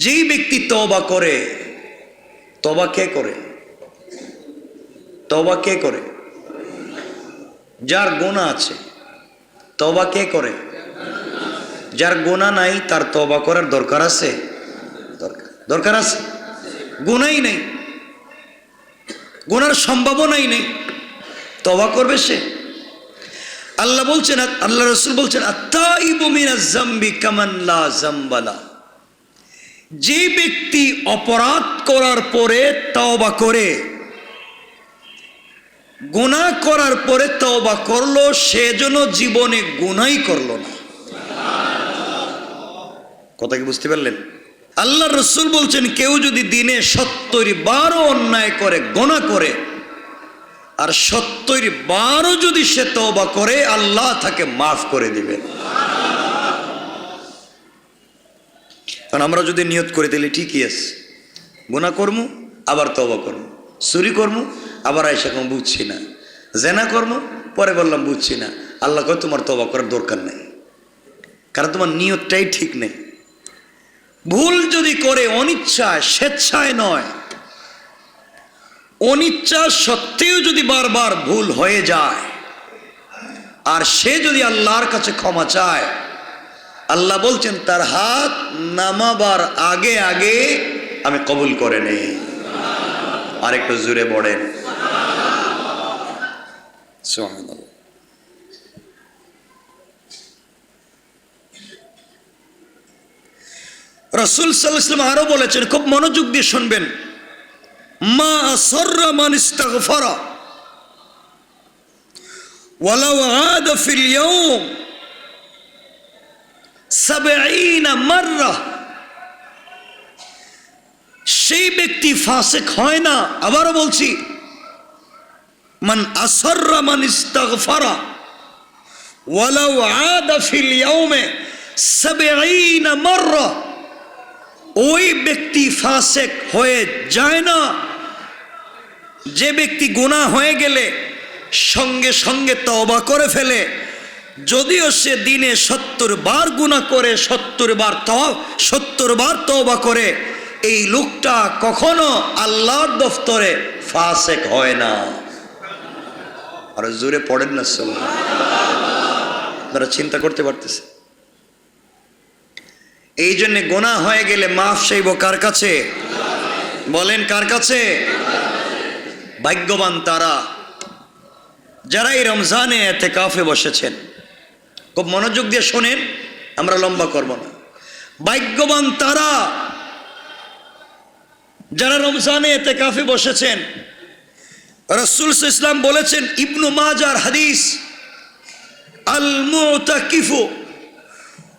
যেই ব্যক্তি তওবা করে, তওবা কে করে? তওবা কে করে? যার গুনাহ আছে। তওবা কে করে? যার গুনাহ নাই তার তওবা করার দরকার আছে? দরকার আছে? গুনাহই নেই, গুনার সম্ভাবনাই নেই, তওবা করবে সে? আল্লাহ বলছেন, আল্লাহ রাসূল বলছেন, আত-তাইবু মিনাজ যামবি কামান লা যামবা লা। যে ব্যক্তি অপরাধ করার পরে তওবা করে, গুনাহ করার পরে তওবা করলো, সে যেন জীবনে গুনাহই করলো না। কথা কি বুঝতে পারলেন? আল্লাহ রাসূল বলছেন, কেউ যদি দিনে ৭০ বার অন্যায় করে, গুনাহ করে, আর ৭০ বারও যদি সে তওবা করে, আল্লাহ তাকে মাফ করে দিবেন। কারণ আমরা যদি নিয়ত করে দিলে ঠিকই আছে, গুনাহ করমু আবার তওবা করমু, চুরি করমু আবার আইসা কম বুঝছি না, জেনা করমু পরে বললাম বুঝছি না, আল্লাহ কয় তোমার তওবা করার দরকার নেই, কারণ তোমার নিয়তটাই ঠিক নেই। ভুল যদি করে অনিচ্ছায়, স্বেচ্ছায় নয়, অনিচ্ছা সত্ত্বেও যদি বারবার ভুল হয়ে যায়, আর সে যদি আল্লাহর কাছে ক্ষমা চায়, আল্লাহ বলছেন তার হাত নামাবার আগে আগে আমি কবুল করে নেই। আরেকটু জোরে পড়েন সুবহানাল্লাহ। রাসূল সাল্লাল্লাহু আলাইহি ওয়াসাল্লাম আরো বলেছেন, খুব মনোযোগ দিয়ে শুনবেন, মা আসররা মান ইস্তাগফারা ওয়ালাউ আদা ফিল ইয়াউম ৭০ মাররা। সেই ব্যক্তি ফাসিক হয় না। আবারও বলছি, মান আসররা মান ইস্তাগফারা ওয়ালাউ আদা ফিল ইয়াউমে ৭০ মাররা। ওই ব্যক্তি ফাসিক হয়ে যায় না যে ব্যক্তি গুনাহ হয়ে গেলে সঙ্গে সঙ্গে তওবা করে ফেলে। যদিও সে দিনে ৭০ বার গুনাহ করে, ৭০ বার তওবা করে, এই লোকটা কখনো আল্লাহর দফতরে ফাসিক হয় না। আর জোরে পড়েন না সুবহানাল্লাহ। আপনারা চিন্তা করতে পারতেছে? এই জন্য গুনাহ হয়ে গেলে মাফ চাইব কার কাছে? বলেন কার কাছে? ভাগ্যবান তারা যারা এই রমজানে ইতিকাফে বসেছেন। খুব মনোযোগ দিয়ে শোনেন, আমরা লম্বা করব না। ভাগ্যবান তারা যারা রমজানে ইতিকাফে বসেছেন। রাসূল সাল্লাল্লাহু আলাইহি ওয়াসাল্লাম বলেছেন, ইবনু মাজার হাদিস, আল মুতাকিফু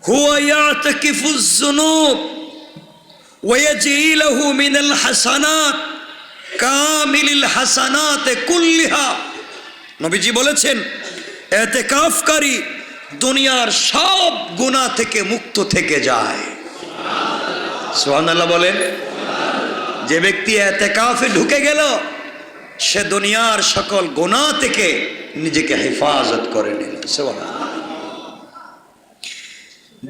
হুয়া ইয়াতাকিফু যুনুব ওয়া ইয়াজিলহু মিনাল হাসানাত কামিলিল হাসানাত কুল্লিহা। নবীজি বলেছেন, ইতিকাফকারী দুনিয়ার সব গুনাহ থেকে মুক্ত থেকে যায়। সুবহানাল্লাহ বলেন। যে ব্যক্তি ইতিকাফে ঢুকে গেল, সে দুনিয়ার সকল গুনাহ থেকে নিজেকে হেফাজত করে নিল। সুবহানাল্লাহ।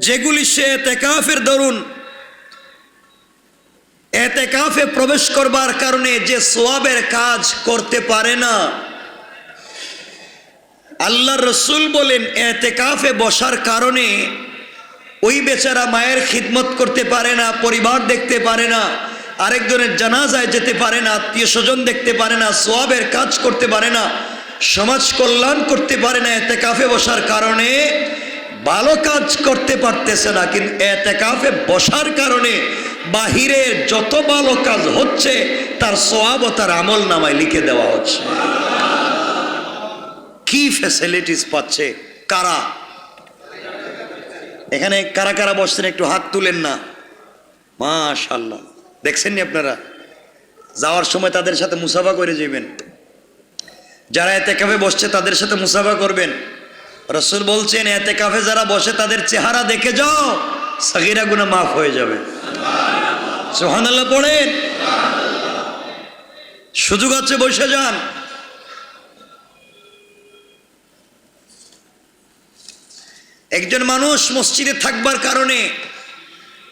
যেগুলি সে ইতিকাফের দরুন, ইতিকাফে প্রবেশ করবার কারণে যে সওয়াবের কাজ করতে পারে না, আল্লাহর রাসূল বলেন ইতিকাফে বসার কারণে ওই বেচারা মায়ের খিদমত করতে পারে না, পরিবার দেখতে পারে না, আরেকজনের জানাজায় যেতে পারে না, আত্মীয় স্বজন দেখতে পারে না, সওয়াবের কাজ করতে পারে না, সমাজ কল্যাণ করতে পারে না। ইতিকাফে বসার কারণে ভালো কাজ করতে পারতেছে না, কিন্তু ইতিকাফে বসার কারণে বাহিরে যত ভালো কাজ হচ্ছে তার সওয়াব ও তার আমল নামায় লিখে দেওয়া হচ্ছে। কি ফ্যাসিলিটিস পাচ্ছে কারা? এখানে কারা কারা বসছেন একটু হাত তুলেন না। মাশাআল্লাহ, দেখছেন নি আপনারা? যাওয়ার সময় তাদের সাথে মুসাফা করে যাবেন। যারা ইতিকাফে বসছে তাদের সাথে মুসাফা করবেন। রাসূল বলছেন, ইতিকাফে যারা বসে তাদের চেহারা দেখে যাও, সাগীরা গুনাহ মাফ হয়ে যাবে। সুবহানাল্লাহ পড়েন। সুযোগ আছে, বসে যান। একজন মানুষ মসজিদে থাকবার কারণে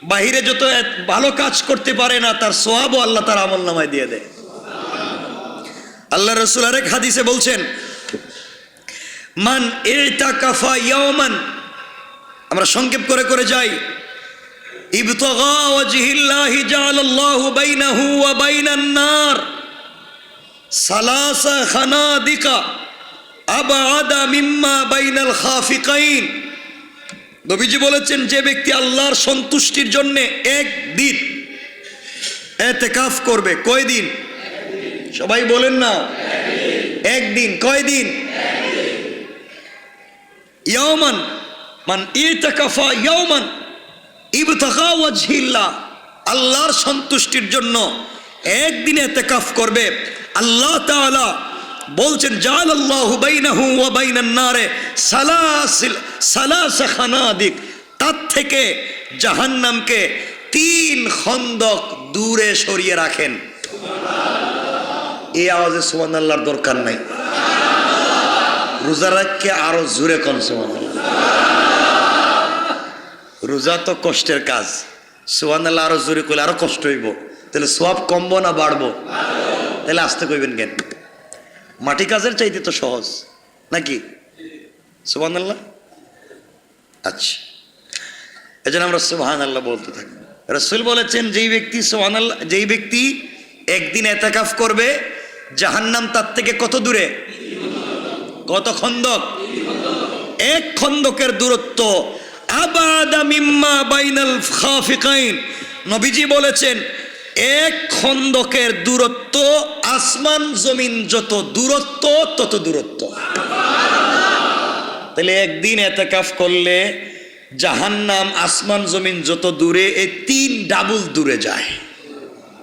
বাহিরে যত ভালো কাজ করতে পারে না, তার সওয়াবও আল্লাহ তার আমল নামায় দিয়ে দেয়। আল্লাহ রাসূল আরেক হাদিসে বলছেন, মান ইতাকাফা ইয়াওমান, আমরা সংক্ষেপ করে করে যাই, ইবতাগা ওয়াজহিল্লাহি জাআলাল্লাহু বাইনাহু ওয়া বাইনান নার সালাসা খানাদিকা আবআদা মিম্মা বাইনাল খাফিকাইন। নবীজি বলেছেন, যে ব্যক্তি আল্লাহর সন্তুষ্টির জন্য একদিন ইতিকাফ করবে, কয়দিন? সবাই বলেন না, একদিন। কয়দিন? ইয়াওমান, মান ইতাকাফা ইয়াওমান ইবতাগা ওয়াজহিল্লাহ, আল্লাহর সন্তুষ্টির জন্য একদিন ইতিকাফ করবে, আল্লাহ তাআলা বলছেন জাআলাল্লাহু বাইনাহু ওয়া বাইনান নারে সালাসা খানাদিক, তার থেকে জাহান্নামকে 3 খন্দক দূরে সরিয়ে রাখেন। এই আওয়াজে সুবহানাল্লাহর দরকার নাই। রোজা রাখকে আরো জোরে কোন সুবহানাল্লাহ। রোজা তো কষ্টের কাজ, সুবহানাল্লাহ আরো জোরে কইলে আরো কষ্ট হইব। তাহলে সওয়াব কমবো না বাড়বো? তাহলে আস্তে কইবেন কেন? মাটি কাজের চাইতে তো সহজ নাকি? সুবহানাল্লাহ। আচ্ছা, এজন্য আমরা সুবহানাল্লাহ বলতে থাকি। রাসূল বলেছেন, যেই ব্যক্তি সুবহানাল্লাহ, যেই ব্যক্তি একদিন ইতিকাফ করবে, জাহান্নাম তার থেকে কত দূরে? কত খন্দক? 1 খন্দকের দূরত্ব। আবাদা মিম্মা বাইনাল খাফিকাইন, নবীজি বলেছেন 1 খন্দকের দূরত্ব আসমান জমিন যত দূরত্ব তত দূরত্ব। তাহলে একদিন ইতিকাফ করলে জাহান্নাম আসমান জমিন যত দূরে, এই 3 ডাবল দূরে যায়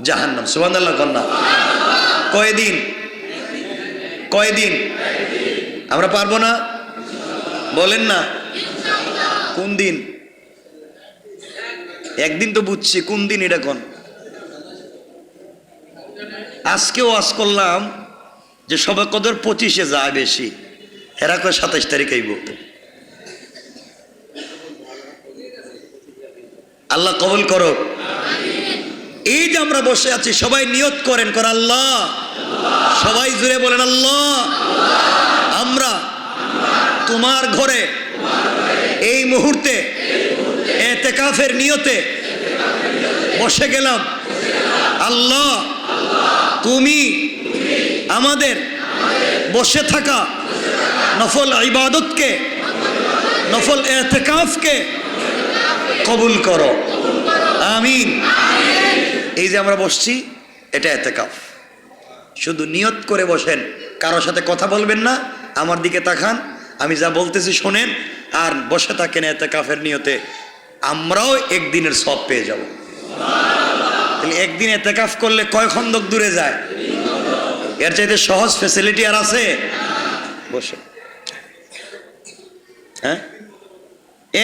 জাহান্নাম। সুবহানাল্লাহ কন্যা। কয়দিন? কয়দিন? আমরা পারবো না? বলেন না। কোন দিন? একদিন তো বুঝছি, কোন দিন এটা কোন? আজকে ওয়াজ করলাম যে সবে কদর 25-এ যায় বেশি, এরা কয় 27 তারিখ আইব। আল্লাহ কবুল করো। এই যে আমরা বসে আছি, সবাই নিয়ত করেন, কর আল্লাহ, সবাই জুড়ে বলেন আল্লাহ, আমরা তোমার ঘরে এই মুহূর্তে ইতিকাফের নিয়তে বসে গেলাম। আল্লাহ, তুমি আমাদের বসে থাকা নফল ইবাদতকে, নফল ইতিকাফকে কবুল করো, আমিন। এই যে আমরা বসছি, এটা ইতিকাফ। শুধু নিয়ত করে বসেন, কারোর সাথে কথা বলবেন না, আমার দিকে তাকান, আমি যা বলতেছি শোনেন, আর বসে থাকেন ইতিকাফের নিয়তে। আমরাও একদিনের সওয়াব পেয়ে যাব। তাহলে একদিন ইতিকাফ করলে কয় খন্দক দূরে যায়? এর চাইতে সহজ ফ্যাসিলিটি আর আছে? বসে, হ্যাঁ,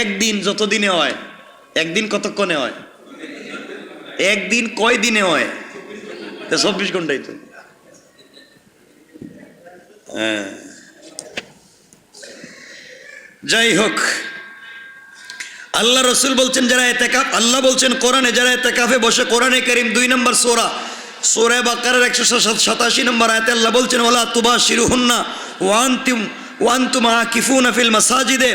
একদিন যত দিনে হয়, একদিন কতক্ষণে হয়? একদিন কয় দিনে হয়? 24 ঘন্টাই তো। হ্যাঁ, যাই হোক, আল্লাহ রাসূল বলছেন যারা ইতিকাফ, আল্লাহ বলছেন কোরআনে, যারা ইতিকাফে বসে, কোরআনে কারীম 2 নম্বর সূরা, সূরা বাকারার 187 নম্বর আয়াতে আল্লাহ বলছেন, ওয়ালা তুবাশিরুহুন্না ওয়া আনতুম আকিফুনা ফিল মাসাজিদে,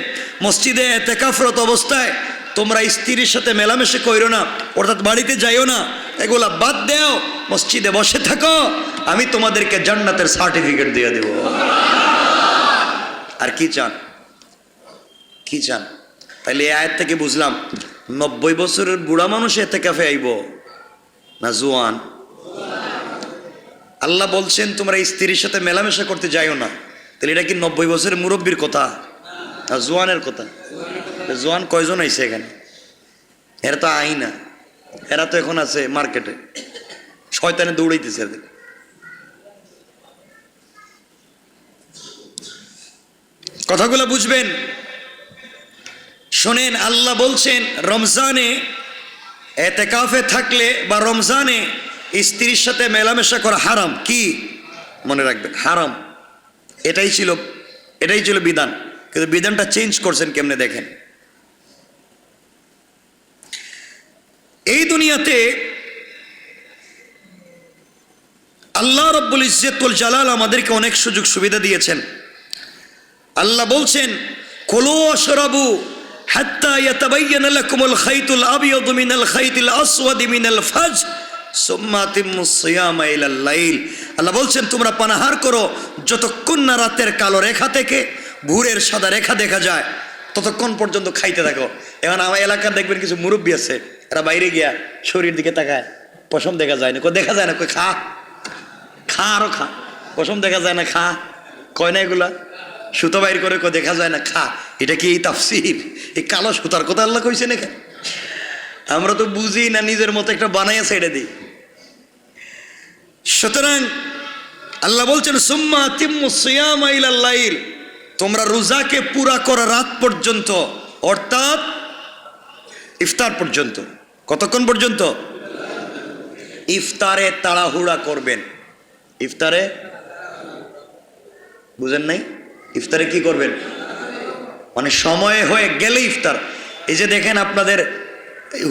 মসজিদে ইতিকাফরত অবস্থায় তোমরা স্ত্রীর সাথে মেলামেশা কইরো না, অর্থাৎ বাড়িতে যাইও না, এগুলা বাদ দাও, মসজিদে বসে থাকো, আমি তোমাদেরকে জান্নাতের সার্টিফিকেট দিয়ে দেব। আর কি চান? কি চান? তাইলে এই আয়াত থেকে বুঝলাম 90 বছরের বুড়া মানুষ ইতিকাফে আইব না জোয়ান? আল্লাহ বলছেন তোমরা স্ত্রীর সাথে মেলামেশা করতে যাইও না, তাহলে এটা কি 90 বছরের মুরব্বীর কথা না জোয়ানের কথা? জোয়ান কয়জন আইছে এখানে? এরা তো আই না, এরা তো এখন আছে মার্কেটে, শয়তানে দৌড়াইতেছে এদের। কথাগুলো বুঝবেন, শোনেন। আল্লাহ বলছেন রমজানে ইতিকাফে থাকলে বা রমজানে স্ত্রীর সাথে মেলামেশা করা হারাম। কি মনে রাখবেন? হারাম। এটাই ছিল বিধান, কিন্তু বিধানটা চেঞ্জ করছেন কেমনে দেখেন। এই দুনিয়াতে আল্লাহ রব্বুল ইজ্জতুল জালাল আমাদেরকে অনেক সুযোগ সুবিধা দিয়েছেন। আল্লাহ বলছেন, কুলু ওয়াশরাবু হাত্তা ইয়াতাবায়্যানা লাকুমুল খাইতুল আবিয়াদু মিনাল খাইতিল আসওয়াদি মিনাল ফাজর সুম্মা আতিম্মুস সিয়ামা ইলাল লাইল। আল্লাহ বলছেন, তোমরা পানাহার করো যতক্ষণ না রাতের কালো রেখা থেকে ভোরের সাদা রেখা দেখা যায় ততক্ষণ পর্যন্ত খাইতে থাকো। এখন আমার এলাকার দেখবেন কিছু মুরব্বী আছে, এরা বাইরে গিয়া শরীর দিকে তাকায়, পশম দেখা যায় না, দেখা যায় না, কই খা খা আরো খা, পশম দেখা যায় না, খা কয় না, এগুলা সুতো বাইর করে দেখা যায় না, খা। এটা কি এই তাফসীর? এই কালো সুতার কথা আল্লাহ কইছে না? আমরা তো বুঝি না, নিজের মতো একটা বানাইয়া ছেড়ে দিই। সুতরাং আল্লাহ বলছেন, সুম্মা আতিম্মুস সিয়ামা ইলাল লাইল, তোমরা রোজাকে পুরা করো রাত পর্যন্ত, অর্থাৎ ইফতার পর্যন্ত। কতক্ষণ পর্যন্ত? ইফতারে তাড়াহুড়া করবেন। ইফতারে বুঝেন নাই? ইফতারে কি করবেন? মানে সময় হয়ে গেলে ইফতার। এই যে দেখেন আপনাদের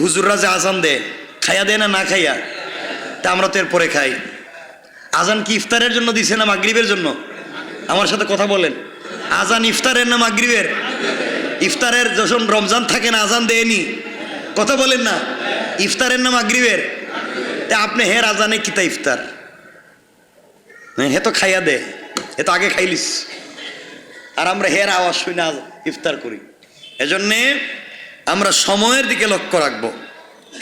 হুজুররা যে আজান দেয়, খাইয়া দেয় না, না খাইয়া? তা আমরা তো এরপরে খাই। আজান কি ইফতারের জন্য দিছে না মাগরিবের জন্য? আমার সাথে কথা বলেন। আজান ইফতারের না মাগরিবের? ইফতারের যখন রমজান থাকে না আজান দেয়নি? কথা বলেন না। ইফতারের না মাগরিবের? তা আপনি হের আজানে কিতা ইফতার? হে তো খাইয়া দে, এ তো আগে খাইলিস, আর আমরা হের আওয়াজ শুই না ইফতার করি। এজন্যে আমরা সময়ের দিকে লক্ষ্য রাখবো,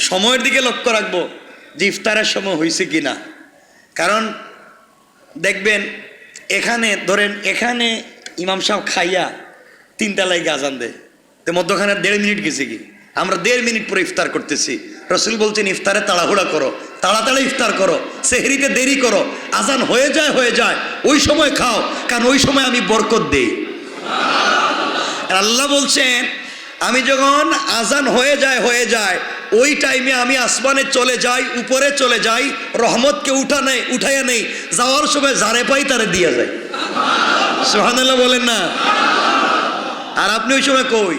সময়ের দিকে লক্ষ্য রাখবো যে ইফতারের সময় হয়েছে কিনা। কারণ দেখবেন এখানে ধরেন, এখানে ইমাম সাহেব খাইয়া 3টা লাইগে আজান দেয়, তো মধ্যখানে 1.5 মিনিট গেছে কি, আমরা 1.5 মিনিট পরে ইফতার করতেছি। রসুল বলছেন, ইফতারে তাড়াহুড়া করো, তাড়াতাড়ি ইফতার করো, সেহরিতে দেরি করো, আজান হয়ে যায় ওই সময় খাও, কারণ ওই সময় আমি বরকত দেই। আল্লাহ বলছেন, আমি যখন আজান হয়ে যায় ওই টাইমে আমি আসমানে চলে যাই, উপরে চলে যাই, রহমতকে উঠাইয়া নেই, যাওয়ার সময় যারে পাই তারে দিয়ে যায়। সুবহানাল্লাহ বলেন না? আর আপনি ওই সময় কই?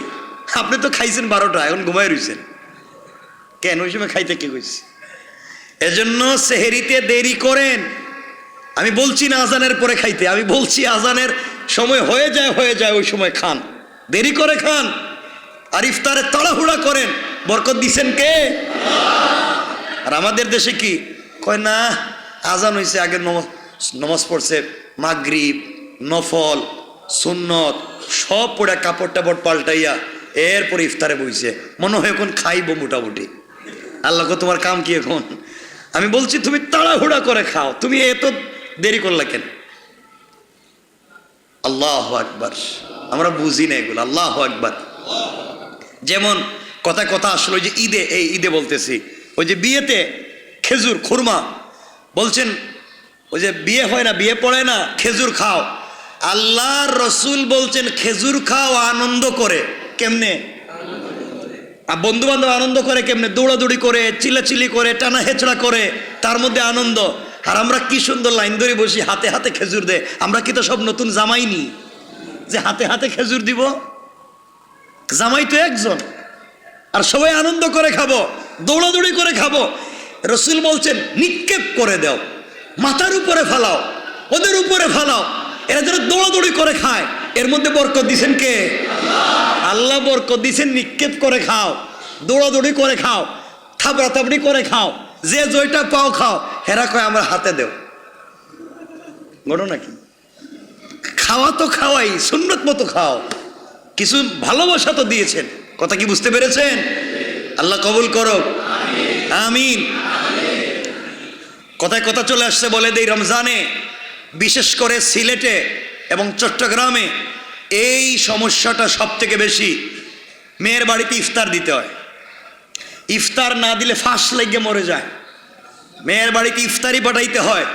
আপনি তো খাইছেন 12টা, এখন ঘুমাই রইছেন কেন? ওই সময় খাইতে কে কইছে? এজন্য সেহরিতে দেরি করেন। আমি বলছি না আজানের পরে খাইতে, আমি বলছি আজানের সময় হয়ে যায় ওই সময় খান, দেরি করে খান। আর ইফতারে তাড়াহুড়া করেন, বরকত দিছেন কে? আর আমাদের দেশে কি কয় না, আজান হয়েছে, আগে নমাজ পড়ছে, মাগরিব, নফল, সুন্নত সব পড়ে কাপড় টাপড় পাল্টাইয়া এরপরে ইফতারে বইছে, মনে হয় এখন খাইবো মোটামুটি। আল্লাহকে তোমার কাম কি এখন? আমি বলছি তুমি তাড়াহুড়া করে খাও, তুমি এত দেরি করলা কেন? আল্লাহু আকবার। আমরা বুঝি না এগুলো। আল্লাহু আকবার। যেমন কথা আসলে ওই যে ঈদে বলতেছি, ওই যে বিয়েতে খেজুর খুরমা বলছেন, ওই যে বিয়ে হয় না, বিয়ে পড়ে না, খেজুর খাও। আল্লাহর রসুল বলছেন খেজুর খাও আনন্দ করে। কেমনে? আর বন্ধু বান্ধব আনন্দ করে কেমনে? দৌড়াদৌড়ি করে, চিল্লাচিল্লি করে, টানা হেঁচড়া করে, তার মধ্যে আনন্দ। আর আমরা কি সুন্দর লাইন ধরে বসি, হাতে হাতে খেজুর দেয়। আমরা কি তো সব নতুন জামাই নি যে হাতে হাতে খেজুর দিব? জামাই তো একজন, আর সবাই আনন্দ করে খাবো, দৌড়াদৌড়ি করে খাবো। রসুল বলছেন নিক্ষেপ করে দাও, মাথার উপরে ফালাও, ওদের উপরে ফালাও, এরা যেন দৌড়াদৌড়ি করে খায়। এর মধ্যে বরকত দিছেন কে? আল্লাহ বরকত দিছেন। নিক্ষেপ করে খাও, দৌড়াদৌড়ি করে খাও, থাবড়াথাবড়ি করে খাও, যে জয়টা পাও খাও। হেরা কয় আমরা হাতে দেও। ঘটনা কি? খাওয়া তো খাওয়াই, সুন্নত মতো খাও, কিছু ভালোবাসা তো দিয়েছেন। কথা কি বুঝতে পেরেছেন? আল্লাহ কবুল করো, আমিন। কথায় কথা চলে আসছে, বলে দেই রমজানে বিশেষ করে সিলেটে এবং চট্টগ্রামে এই সমস্যাটা সব থেকে বেশি। মেয়ের বাড়িতে ইফতার দিতে হয়, ইফতার না দিলে ফাঁস লেগে মরে যায়। মেয়ের বাড়িতে ইফতারি পাঠাইতে হয়,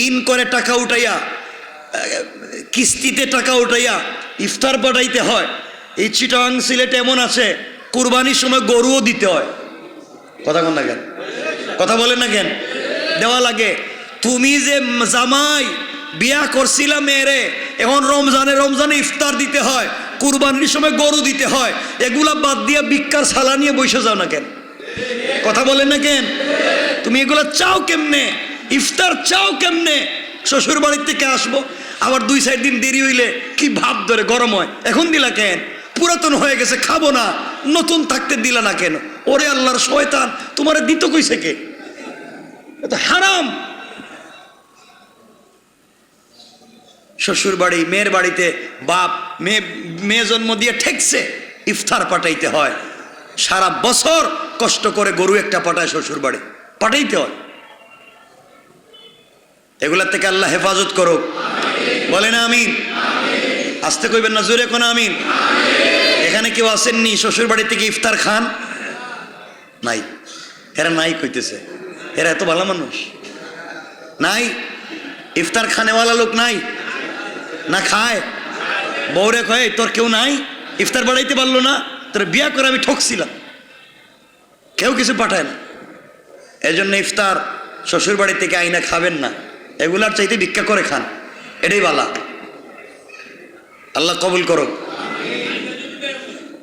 ঋণ করে টাকা উঠাইয়া, কিস্তিতে টাকা উঠাইয়া ইফতার পাঠাইতে হয়। এই চিটাং সিলেট এমন আছে, কুরবানির সময় গরুও দিতে হয়। কথা বলেন না কেন? কথা বলেন না কেন? দেওয়া লাগে। তুমি যে জামাই বিয়া করছিলা মেয়েরে, এখন রমজানে ইফতার দিতে হয়, কুরবানির সময় গরু দিতে হয়, এগুলা বাদ দিয়ে ভিক্ষার সালা নিয়ে বসে যাও না কেন? কথা বলেন না কেন? তুমি এগুলো চাও কেমনে? ইফতার চাও কেমনে? শ্বশুর বাড়ির থেকে আসবো, আবার 2-4 দিন দেরি হইলে কি ভাব ধরে, গরম হয়, এখন দিলা কেন? পুরাতন হয়ে গেছে, খাবো না, নতুন থাকতে দিলা না কেন? ওরে আল্লাহর শয়তান, তোমারে দিত কইছে কে? এটা হারাম। শ্বশুর বাড়ি, মেয়ের বাড়িতে বাপ মেয়ে জন্ম দিয়ে ঠেকছে, ইফতার পাঠাইতে হয়। সারা বছর কষ্ট করে গরু একটা পাঠায়, শ্বশুর বাড়ি পাঠাইতে হয়। এগুলার থেকে আল্লাহ হেফাজত করুক, বলেন আমিন। আসতে কইবেন না, জোরে কোন আমিন। এখানে কেউ আসেননি শ্বশুর বাড়ি থেকে ইফতার খান? নাই, এরা নাই কইতেছে, এরা এত ভালো মানুষ নাই? ইফতার খানেওয়ালা লোক নাই না? খায়, বউরে কয় তোর কেউ নাই, ইফতার বাড়াইতে পারলো না, তোর বিয়া করে আমি ঠকছিলাম, কেউ কিছু পাঠায় না। এই জন্য ইফতার শ্বশুর বাড়ি থেকে আইনা খাবেন না, এগুলার চাইতে ভিক্ষা করে খান, এটাই বালা। আল্লাহ কবুল করো।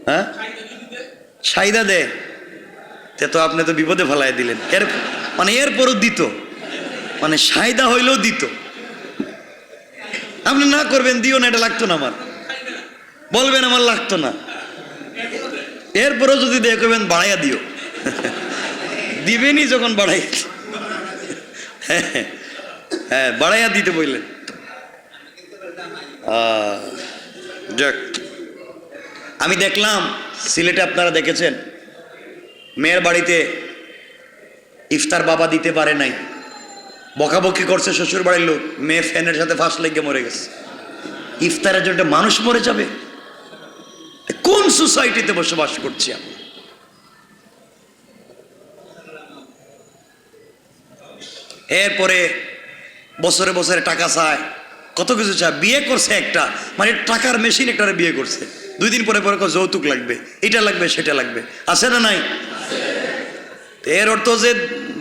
হ্যাঁ, সাইদা দে তো আপনি তো বিপদে ফেলাই দিলেন। এরপরও দিত, মানে সাইদা হইলেও দিত। আপনি না করবেন, দিও না, এটা লাগতো না আমার, বলবেন আমার লাগতো না, এরপরও যদি দেখবেন বাড়াইয়া দিও, দিবেনই যখন বাড়াই, হ্যাঁ বাড়াইয়া দিতে বললেন। যাক, আমি দেখলাম সিলেটে, আপনারা দেখেছেন, মেয়ের বাড়িতে ইফতার বাবা দিতে পারে নাই, বকাবকি করছে শ্বশুর বাড়ির লোক, মেয়ে ফ্যানের সাথে ফাঁস লেগে মরে গেছে। ইফতারের জন্য মানুষ মরে যাবে? কোন সোসাইটিতে বসবাস করছি আমরা? এরপরে বছরে বছরে টাকা চায়, কত কিছু চায়, বিয়ে করছে একটা, মানে টাকার মেশিন একটা বিয়ে করছে, 2 দিন পরে পরে যৌতুক লাগবে, এটা লাগবে সেটা লাগবে, আছে না নাই? এর অর্থ যে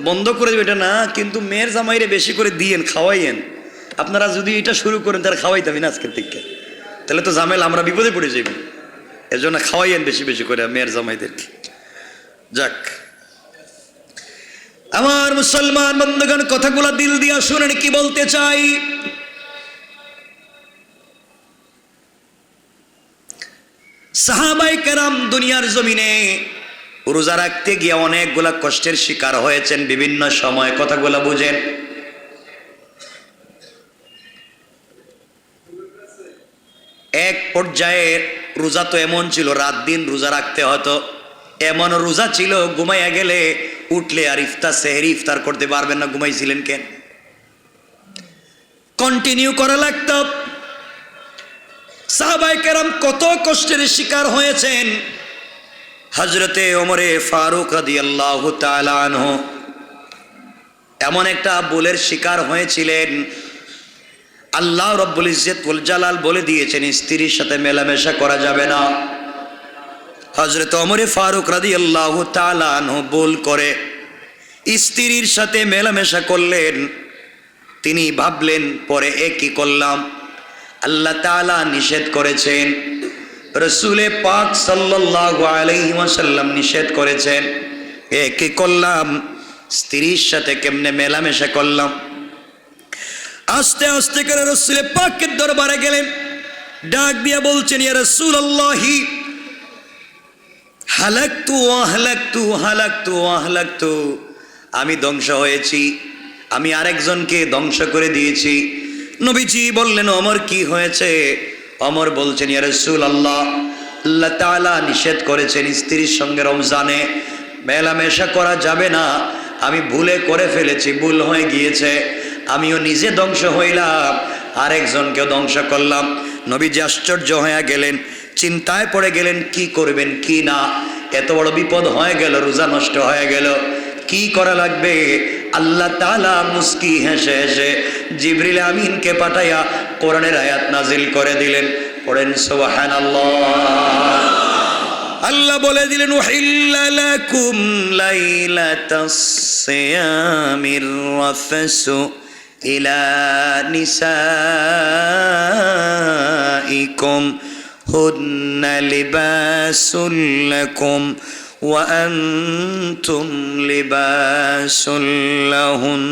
বন্ধ করে দেবে এটা না, কিন্তু মেয়ের জামাইরে বেশি করে দিয়েন, খাওয়াইয়েন। আপনারা যদি এটা শুরু করেন তাহলে খাওয়াইতাম না আজকের থেকে, তাহলে তো ঝামেলা, আমরা বিপদে পড়ে যাই। এর জন্য খাওয়াইয়েন বেশি বেশি করে মেয়ের জামাইদেরকে। যাক, আমার মুসলমান বন্ধুগণ, কথাগুলা দিল দিয়া শুনেন কি বলতে চাই। সাহাবায়ে কেরাম দুনিয়ার জমিনে রোজা রাখতে গিয়ে অনেকগুলা কষ্টের শিকার হয়েছেন বিভিন্ন সময়, কথাগুলা বুঝেন। এক পর্যায়ে রোজা তো এমন ছিল, রাত দিন রোজা রাখতে হতো। এমন রোজা ছিল, ঘুমাইয়া গেলে উঠলে আর ইফতার সেহরি ইফতার করতে পারবেন না। ঘুমাইছিলেন কেন? কন্টিনিউ করা লাগত। সাহাবায়ে কেরাম কত কষ্টের শিকার হয়েছেন। হযরতে ওমরে ফারুক রাদিয়াল্লাহু তাআলা আনহু এমন একটা ভুলের শিকার হয়েছিলেন, আল্লাহ রাব্বুল ইজ্জত ওয়াল জালাল বলে দিয়েছেন স্ত্রীর সাথে মেলামেশা করা যাবে না। হযরত ওমরে ফারুক রাদিয়াল্লাহু তাআলা আনহু ভুল করে স্ত্রীর সাথে মেলামেশা করলেন। তিনি ভাবলেন পরে কি করলাম, আল্লাহ তাআলা নিষেধ করেছেন, রাসূলে পাক সাল্লাল্লাহু আলাইহি ওয়াসাল্লাম নিষেধ করেছেন, কি করলাম, স্ত্রীর সাথে কেমনে মেলামেশা করলাম। আস্তে আস্তে করে রাসূলে পাকের দরবারে গেলেন, ডাক দিয়ে বলছেন, ইয়া রাসূলুল্লাহি হালাকতু ওয়াহলাকতু হালাকতু ওয়াহলাকতু, আমি ধ্বংস হয়েছি, আমি আরেকজনকে ধ্বংস করে দিয়েছি। নবীজি বললেন, ওমর কি হয়েছে? ওমর বলছেন, ইয়া রাসূলুল্লাহ, আল্লাহ তাআলা নিষেধ করেছেন স্ত্রীর সঙ্গে রমজানে মেলামেশা করা যাবে না, আমি ভুলে করে ফেলেছি, ভুল হয়ে গিয়েছে, আমিও নিজে ধ্বংস হইলাম, আরেকজনকেও ধ্বংস করলাম। নবীজি আশ্চর্য হয়ে গেলেন, চিন্তায় পড়ে গেলেন, কি করবেন কি না, এত বড় বিপদ হয়ে গেল, রোজা নষ্ট হয়ে গেল, কি করা লাগবে? আল্লাহ তাআলা মুস্কি হেসে হেসে জিবরিল আমিনকে পাঠাইয়া কোরআনের আয়াত নাজিল করে দিলেন। পড়েন সুবহানাল্লাহ। আল্লাহ বলে দিলেন, উহিল্লা লাকুম লাইলাতাস সিয়ামির রাফসু ইলা নিসাইকুম হুন্না লিবাসুল লাকুম وأنتم لباس لهن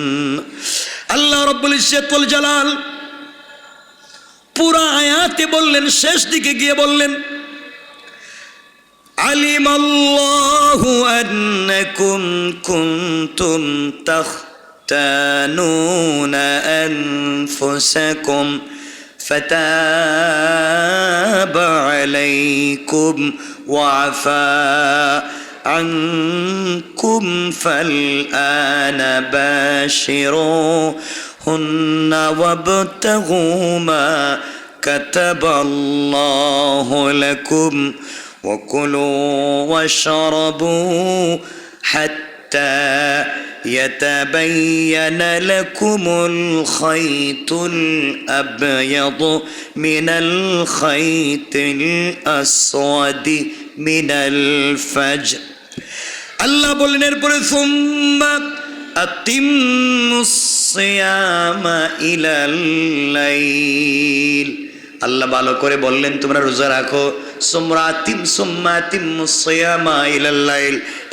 আল্লাহ রাব্বুল ইজ্জত ওয়াল জালাল পুরা আয়াতে বললেন, শেষ দিকে গিয়ে বললেন আলিমাল্লাহু আন্নাকুম কুনতুম তাখতানুনা আনফুসাকুম ফাতাবা আলাইকুম ওয়া আফা আনকুম ফালআনা বাশিরুহুন্না ওয়াবতাগু মা কাতাবাল্লাহু লাকুম وكلوا واشربوا حتى يتبين لكم الخيط الأبيض من الخيط الأسود من الفجر الله বলেন এরপরে ثم أتموا الصيام إلى الليل আল্লাহ ভালো করে বললেন তোমরা রোজা রাখো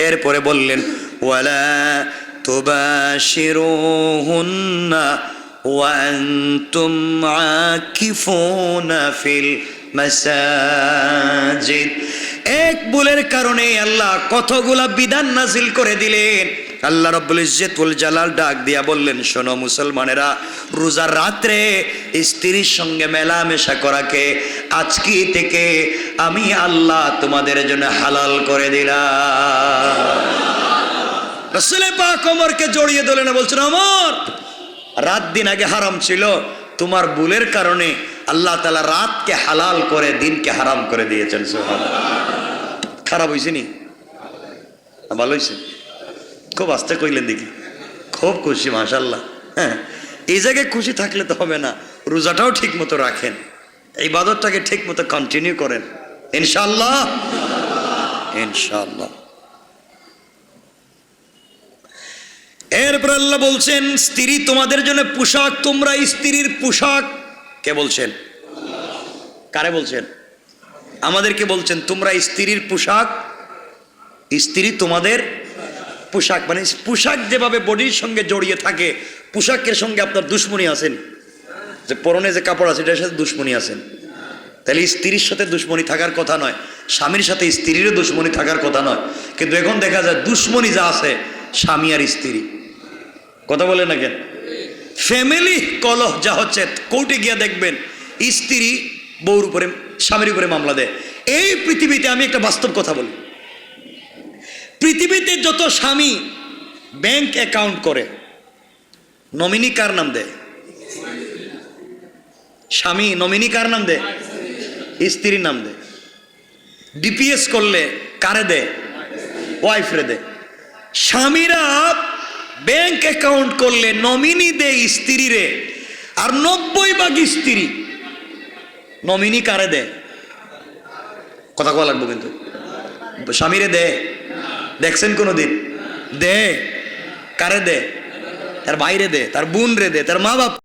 এরপরে বললেন ওয়ালা তুবাশিরুহুন্না ওয়া আনতুম আকিফুনা ফিল মাসাজিদ এক ভুলের কারণে আল্লাহ কতগুলা বিধান নাজিল করে দিলেন আল্লাহ রাব্বুল ইজ্জত ওয়াল জালাল ডাক দিয়া বললেন শোনো মুসলমানেরা রোজার রাত্রে স্ত্রীর সঙ্গে মেলামেশা করাকে আজকে থেকে আমি আল্লাহ তোমাদের জন্য হালাল করে দিলাম রাসূল পাক ওমরকে জড়িয়ে ধরলেন বলছেন ওমর রাত দিন আগে হারাম ছিল তোমার ভুলের কারণে আল্লাহ তাআলা রাতকে হালাল করে দিনকে হারাম করে দিয়েছেন সুবহানাল্লাহ খারাপ হইছে নি ভালো হইছে খুব আস্তে কইলেন দেখি খুব খুশি মাশাআল্লাহ হ্যাঁ এই জায়গায় খুশি থাকলে তো হবে না রোজাটাও ঠিক মতো রাখেন ইবাদতটাকে ঠিক মতো কন্টিনিউ করেন ইনশাআল্লাহ ইনশাআল্লাহ এরপর আল্লাহ বলছেন স্ত্রী তোমাদের জন্য পোশাক তোমরা স্ত্রীর পোশাক কে বলছেন কারে বলছেন আমাদেরকে বলছেন তোমরা স্ত্রীর পোশাক স্ত্রী তোমাদের পোশাক মানে পোশাক যেভাবে বডির সঙ্গে জড়িয়ে থাকে পোশাকের সঙ্গে আপনার দুশ্মনী আছেন যে পরনে যে কাপড় আছে এটার সাথে দুশ্মনী আছেন তাহলে স্ত্রীর সাথে দুশ্মনী থাকার কথা নয় স্বামীর সাথে স্ত্রীরও দুশ্মনী থাকার কথা নয় কিন্তু এখন দেখা যায় দুশ্মনী যা আছে স্বামী আর স্ত্রী কথা বলে না কেন ফ্যামিলি কলহ যা হচ্ছে কোর্টে গিয়ে দেখবেন স্ত্রী বউর উপরে স্বামীর উপরে মামলা দেয় এই পৃথিবীতে আমি একটা বাস্তব কথা বলি পৃথিবীতে যত স্বামী ব্যাংক অ্যাকাউন্ট করে নমিনি কার নাম দেয় স্বামী নমিনি কার নাম দেয় স্ত্রীর নাম দেয় ডিপিএস করলে কারে দেয় ওয়াইফ রে দেয় স্বামীরা ব্যাংক অ্যাকাউন্ট করলে নমিনি দেয় স্ত্রীরে আর 90% স্ত্রী নমিনি কারে দেয় কথা কওয়া লাগবে কিন্তু স্বামীরে দেয় দেখছেন কোনোদিন দে কারে দে তার ভাইরে দে তার বোন রে দে তার মা বাপ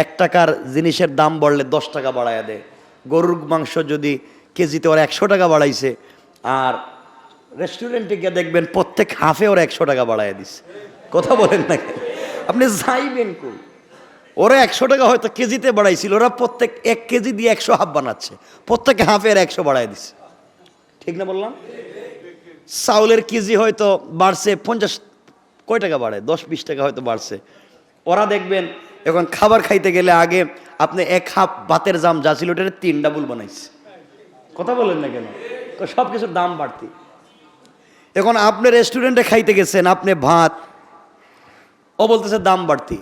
1 টাকার জিনিসের দাম বাড়লে 10 টাকা বাড়ায় দেয়। গরুর মাংস যদি কেজিতে ওরা 100 টাকা বাড়াইছে, আর রেস্টুরেন্টে গিয়ে দেখবেন প্রত্যেক হাফে ওরা 100 টাকা বাড়ায় দিচ্ছে। কথা বলেন না কেন? আপনি যাইবেন কই? ওরা 100 টাকা হয়তো কেজিতে বাড়াইছিল, ওরা প্রত্যেক 1 কেজি দিয়ে 100 হাফ বানাচ্ছে, প্রত্যেক হাফের 100 বাড়ায় দিচ্ছে। ঠিক না বললাম? চাউলের কেজি হয়তো বাড়ছে 50 কয় টাকা বাড়ে, 10-20 টাকা হয়তো বাড়ছে। ওরা দেখবেন এখন খাবার খাইতে গেলে আগে আপনি 1 হাফ ভাতের দাম যা ছিল ওটা 3 ডাবল বানাইছে। কথা বলেন না কেন? সব কিছুর দাম বাড়তি। এখন আপনি রেস্টুরেন্টে খাইতে গেছেন, আপনি ভাত, ও বলতেছে দাম বাড়তি,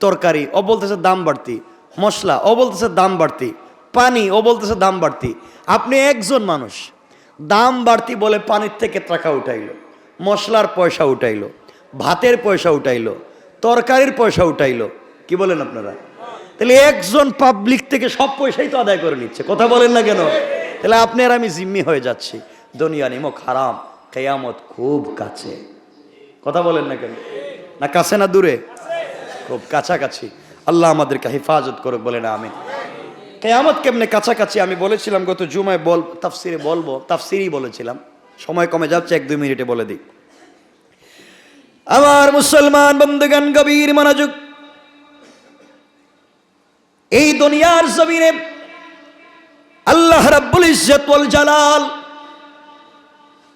তরকারি ও বলতেছে দাম বাড়তি, মশলা ও বলতেছে দাম বাড়তি, পানি ও বলতেছে দাম বাড়তি। আপনি একজন মানুষ, দাম বাড়তি বলে পানির থেকে টাকা উঠাইলো, মশলার পয়সা উঠাইলো, ভাতের পয়সা উঠাইলো, তরকারির পয়সা উঠাইলো। কি বলেন আপনারা? তাহলে একজন পাবলিক থেকে সব পয়সাই তো আদায় করে নিচ্ছে। কথা বলেন না কেন? তাহলে আপনি আর আমি জিম্মি হয়ে যাচ্ছি। দুনিয়া নিমক হারাম, কিয়ামত খুব কাছে। কথা বলেন না কেন? না কাছে না দূরে? খুব কাছাকাছি। আল্লাহ আমাদেরকে হেফাজত করুক, বলে না আমিন। কিয়ামত কেমনে কাছাকাছি আমি বলেছিলাম গত জুমায়, তাফসিরে বলবো, তাফসিরই বলেছিলাম, সময় কমে যাচ্ছে, 1-2 মিনিটে বলে দিই। আমার মুসলমান বন্ধুগণ, গভীর মনোযোগ। এই দুনিয়ার জমিনে আল্লাহ রাব্বুল ইজ্জত ওয়াল জালাল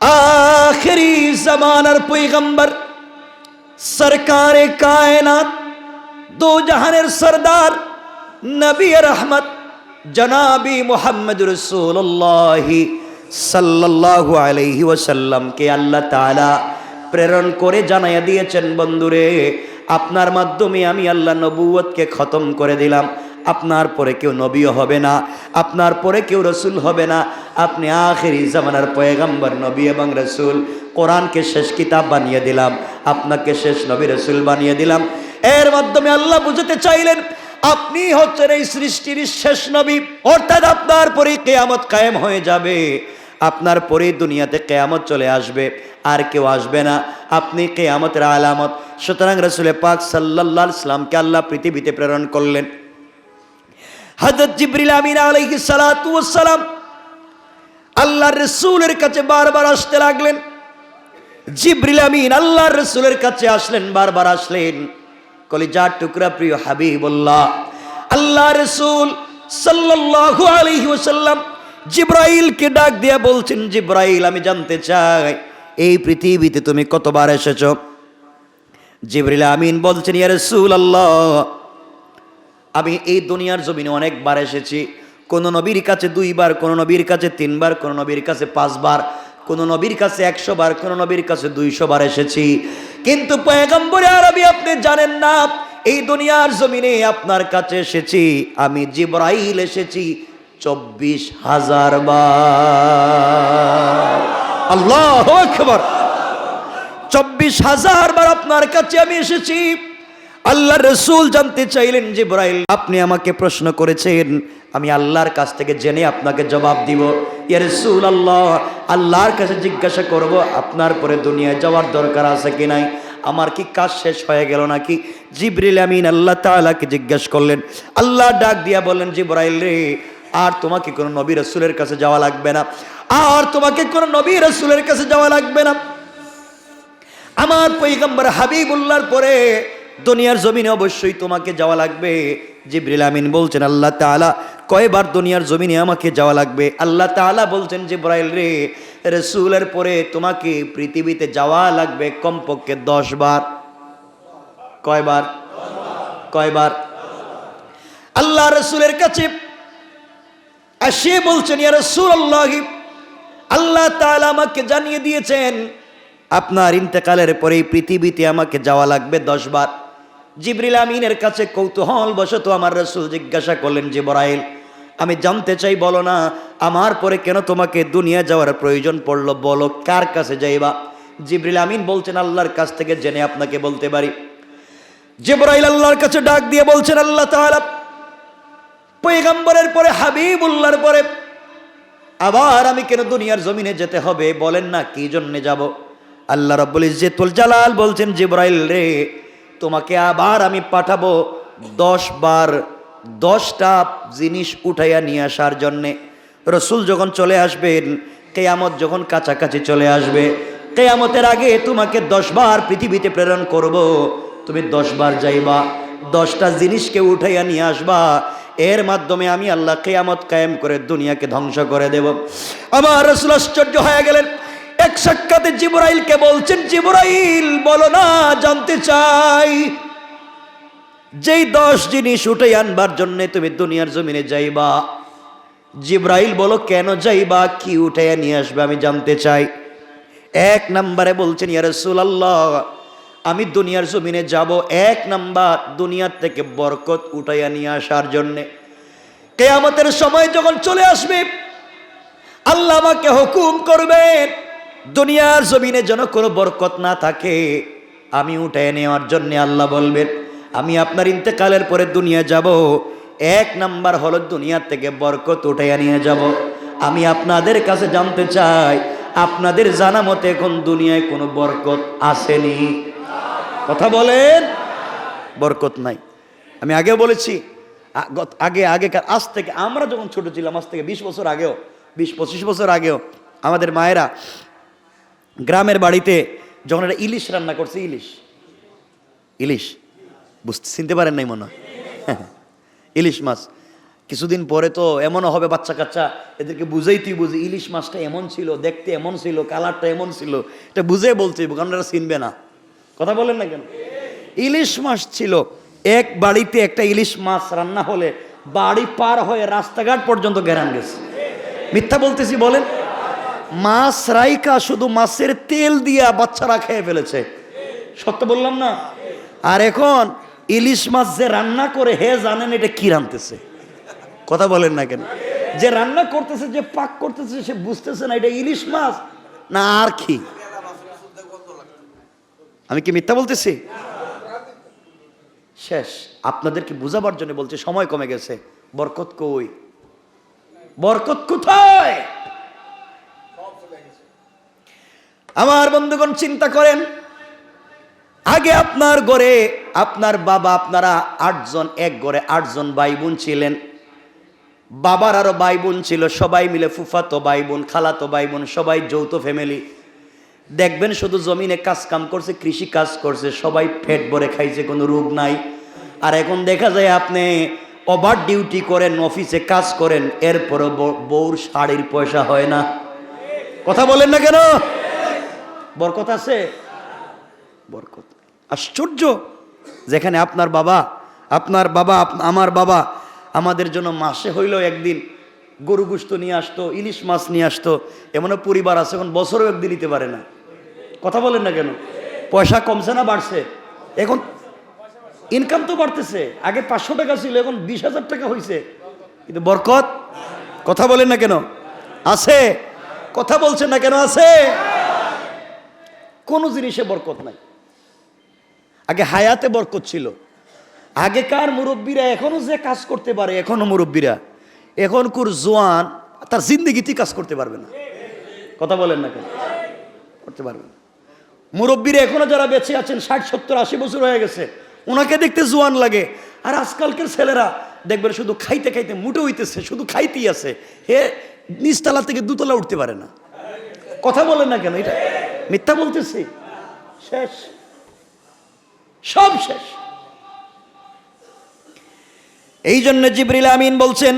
আখিরি জামানার পয়গম্বর সরকারে কায়নাত, দো জাহানের সরদার নবী রহমত জনাবি মুহাম্মদ রাসূলুল্লাহ সাল্লাল্লাহু আলাইহি ওয়াসাল্লামকে আল্লাহ তাআলা প্রেরণ করে জানাইয়া দিয়েছেন, বন্ধুরে আপনার মাধ্যমে আমি আল্লাহ নবুয়তকে খতম করে দিলাম। আপনার পরে কেউ নবীও হবে না, আপনার পরে কেউ রসুল হবে না। আপনি আখিরি জামানার পয়গম্বর, নবী এবং রসুল। কোরআনকে শেষ কিতাব বানিয়ে দিলাম, আপনাকে শেষ নবী রসুল বানিয়ে দিলাম। এর মাধ্যমে আল্লাহ বুঝাতে চাইলেন আপনি হচ্ছেন এই সৃষ্টির শেষ নবী, অর্থাৎ আপনার পরে কিয়ামত কায়েম হয়ে যাবে, আপনার পরে দুনিয়াতে কিয়ামত চলে আসবে, আর কেউ আসবে না। আপনি কিয়ামতের আলামত। সুতরাং রাসূল পাক সাল্লাল্লাহু আলাইহি সাল্লামকে আল্লাহ পৃথিবীতে প্রেরণ করলেন। হযরত জিবরিল আমিন আলাইহিস সালাতু ওয়াস সালাম আল্লাহর রাসূলের কাছে বারবার আসতে লাগলেন। জিবরিল আমিন আল্লাহর রাসূলের কাছে আসলেন, বারবার আসলেন। কলিজার টুকরা প্রিয় হাবিবুল্লাহ আল্লাহর রাসূল সাল্লাল্লাহু আলাইহি ওয়াসাল্লাম জিবরাইলকে ডাক দিয়া বলছেন, জিবরাইল আমি জানতে চাই এই পৃথিবীতে তুমি কতবার এসেছো? জিবরিল আমিন বলছেন, ইয়া রাসূলুল্লাহ আমি এই দুনিয়ার জমিনে অনেকবার এসেছি। কোন নবীর কাছে 2 বার, কোন নবীর কাছে 3 বার, কোন নবীর কাছে 5 বার, কোন নবীর কাছে 100 বার, কোন নবীর কাছে 200 বার এসেছি। কিন্তু পয়গম্বর আরবি আপনি জানেন না, এই দুনিয়ার জমিনে আপনার কাছে এসেছি আমি জিবরাইল এসেছি 24,000 বার। আল্লাহু আকবার! 24,000 বার আপনার কাছে আমি এসেছি। আল্লাহর রাসূল জানতে চাইলেন, জিবরাইল আপনি আমাকে প্রশ্ন করেছেন, আমি আল্লাহর কাছ থেকে জেনে আপনাকে জবাব দিব। ইয়া রাসূলুল্লাহ আল্লাহর কাছে জিজ্ঞাসা করব আপনার পরে দুনিয়ায় যাওয়ার দরকার আছে কি নাই, আমার কি কাজ শেষ হয়ে গেল নাকি? জিবরিল আমিন আল্লাহ তাআলাকে জিজ্ঞাসা করলেন। আল্লাহ ডাক দিয়া বললেন, জিবরাইল রে আর তোমাকে কোনো নবী রাসূলের কাছে যাওয়া লাগবে না, আর তোমাকে কোনো নবী রাসূলের কাছে যাওয়া লাগবে না। আমার পয়গম্বর হাবিবুল্লাহর পরে দুনিয়ার জমিনে অবশ্যই তোমাকে যাওয়া লাগবে। জিবরিল আমিন বলছেন, আল্লাহ তাআলা কয়বার দুনিয়ার জমিনে আমাকে যাওয়া লাগবে? আল্লাহ তাআলা বলছেন, জিবরাইল রে রাসূলের পরে তোমাকে পৃথিবীতে যাওয়া লাগবে কমপক্ষে 10 বার। কয়বার? কয়বার? আল্লাহ রাসূলের কাছে আসে বলছেন, ইয়া রাসূলুল্লাহ আল্লাহ তাআলা আমাকে জানিয়ে দিয়েছেন আপনার ইন্তেকালের পরে পৃথিবীতে আমাকে যাওয়া লাগবে 10 বার। জিবরিল আমিনের কাছে কৌতূহল বশত আমার রাসূল জিজ্ঞাসা করলেন, জিবরাইল আমি জানতে চাই, বলো না আমার পরে কেন তোমাকে দুনিয়া যাওয়ার প্রয়োজন পড়লো, বলো কার কাছে যাইবা? জিবরিল আমিন বলছেন, আল্লাহর কাছ থেকে জেনে আপনাকে বলতে পারি। জিবরাইল আল্লাহর কাছে ডাক দিয়ে বলছেন, আল্লাহ তাআলা পয়গম্বরের পরে হাবিবুল্লাহর পরে আবার আমি কেন দুনিয়ার জমিনে যেতে হবে, বলেন না কি জন্য যাব? আল্লাহ রাব্বুল ইজ্জতুল জালাল বলছেন, জিবরাইল রে তোমাকে আবার আমি পাঠাবো 10 বার 10টা জিনিস উঠাইয়া নিয়ে আসার জন্যে। রসুল যখন চলে আসবেন, কিয়ামত যখন কাছাকাছি চলে আসবে, কিয়ামতের আগে তোমাকে 10 বার পৃথিবীতে প্রেরণ করব, তুমি 10 বার যাইবা, 10টা জিনিসকে উঠাইয়া নিয়ে আসবা, এর মাধ্যমে আমি আল্লাহ কিয়ামত কায়েম করে দুনিয়াকে ধ্বংস করে দেব। আমার রাসূল আশ্চর্য হয়ে গেলেন। এক সাক্ষাতে জিবরাইলকে বলছেন, জিবরাইল বলো না, জানতে চাই যেই 10 জিনিস উঠে আনবার জন্য তুমি দুনিয়ার জমিনে যাইবা, জিবরাইল বলো কেন যাইবা, কি উঠে নিয়ে আসবে আমি জানতে চাই। 1 নম্বরে বলছেন, ইয়া রাসূলুল্লাহ, আমি দুনিয়ার জমিনে যাব 1 নাম্বার দুনিয়ার থেকে বরকত উঠাইয়া নিয়ে আসার জন্যে। কিয়ামতের সময় যখন চলে আসবে, আল্লাহ আমাকে হুকুম করবেন দুনিয়ার জমিনে যেন কোনো বরকত না থাকে, আমি উঠাইয়া নেওয়ার জন্য আল্লাহ বলবেন আমি আপনার ইন্তেকালের পরে দুনিয়া যাব, 1 নাম্বার হলো দুনিয়ার থেকে বরকত উঠাইয়া নিয়ে যাব। আমি আপনাদের কাছে জানতে চাই, আপনাদের জানা মতে এখন দুনিয়ায় কোনো বরকত আসেনি? কথা বলেন, বরকত নাই। আমি আগেও বলেছি, আগেকার, আজ থেকে আমরা যখন ছোট ছিলাম, আজ থেকে 20 বছর আগেও, 20-25 বছর আগেও আমাদের মায়েরা গ্রামের বাড়িতে যখন একটা ইলিশ রান্না করছে, ইলিশ বুঝতে চিনতে পারেন নাই মনে হয়, ইলিশ মাছ। কিছুদিন পরে তো এমনও হবে বাচ্চা কাচ্চা এদেরকে বুঝাইতেই বুঝে ইলিশ মাছটা এমন ছিল, দেখতে এমন ছিল, কালারটা এমন ছিল, এটা বুঝে বলতে হবে, কারণ এরা চিনবে না। কথা বলেন না কেন? ইলিশ মাছ ছিল। এক বাড়িতে একটা ইলিশ মাছ রান্না হলে বাড়ি পার হয়ে রাস্তাঘাট পর্যন্ত ঘেরান গেছে। মিথ্যা বলতেছি বলেন? মাছ রাইকা শুধু মাছের তেল দিয়া বাচ্চারা খেয়ে ফেলেছে। সত্য বললাম না? আর এখন ইলিশ মাছ যে রান্না করে, হে জানেন এটা কি রান্নতেছে? কথা বলেন না কেন? যে রান্না করতেছে, যে পাক করতেছে, সে বুঝতেছে না এটা ইলিশ মাছ না আর কি। আমি কি মিথ্যা বলতেছি? শেষ। আপনাদেরকে বুঝাবার জন্য বলছে, সময় কমে গেছে। বরকত কই? বরকত কোথায়? আমার বন্ধুগণ চিন্তা করেন, আগে আপনার ঘরে আপনার বাবা, আপনারা 8 জন, এক ঘরে 8 জন ভাই বোন ছিলেন। বাবার আরো ভাই বোন ছিল, সবাই মিলে ফুফাতো ভাই বোন, খালাতো ভাই বোন, সবাই যৌথ ফ্যামিলি। দেখবেন শুধু জমিনে কাজ কাম করছে, কৃষি কাজ করছে, সবাই পেট ভরে খাইছে, কোনো রোগ নাই। আর এখন দেখা যায় আপনি ওভার ডিউটি করেন, অফিসে কাজ করেন, এরপরও বউর শাড়ির পয়সা হয় না। কথা বলেন না কেন? বরকত আছে? বরকত। আশ্চর্য, যেখানে আপনার বাবা, আমার বাবা আমাদের জন্য মাসে হইলেও একদিন গরু গোশত নিয়ে আসতো, ইলিশ মাছ নিয়ে আসতো। এমনও পরিবার আছে এখন বছরও একদিন নিতে পারে না। কথা বলেন না কেন? পয়সা কমছে না বাড়ছে? এখন ইনকাম তো বাড়তেছে। আগে 500 টাকা ছিল, এখন 20,000 টাকা হয়েছে, কিন্তু বরকত। কথা বলেন না কেন? আছে? কথা বলছেন না কেন? আছে? কোন জিনিসে বরকত নাই। আগে হায়াতে বরকত ছিল। আগেকার মুরব্বীরা এখনো যে কাজ করতে পারে, এখনো মুরব্বীরা, এখনকার জোয়ান তার জিন্দগিতেই কাজ করতে পারবে না। কথা বলেন না কেন? করতে পারবে না। মুরব্বীরা এখনো যারা বেঁচে আছেন, 60, 70, 80 বছর হয়ে গেছে, ওনাকে দেখতে জোয়ান লাগে। আর আজকালকার ছেলেরা দেখবেন শুধু খাইতে খাইতে মুটে হইতেছে, শুধু খাইতেই আছে, হে নিচতলা থেকে 2তলা উঠতে পারে না। কথা বলেন না কেন? এটা মিথ্যা বলতেছি? শেষ, সব শেষ। এই জন্য জিবরিল আমিন বলছেন,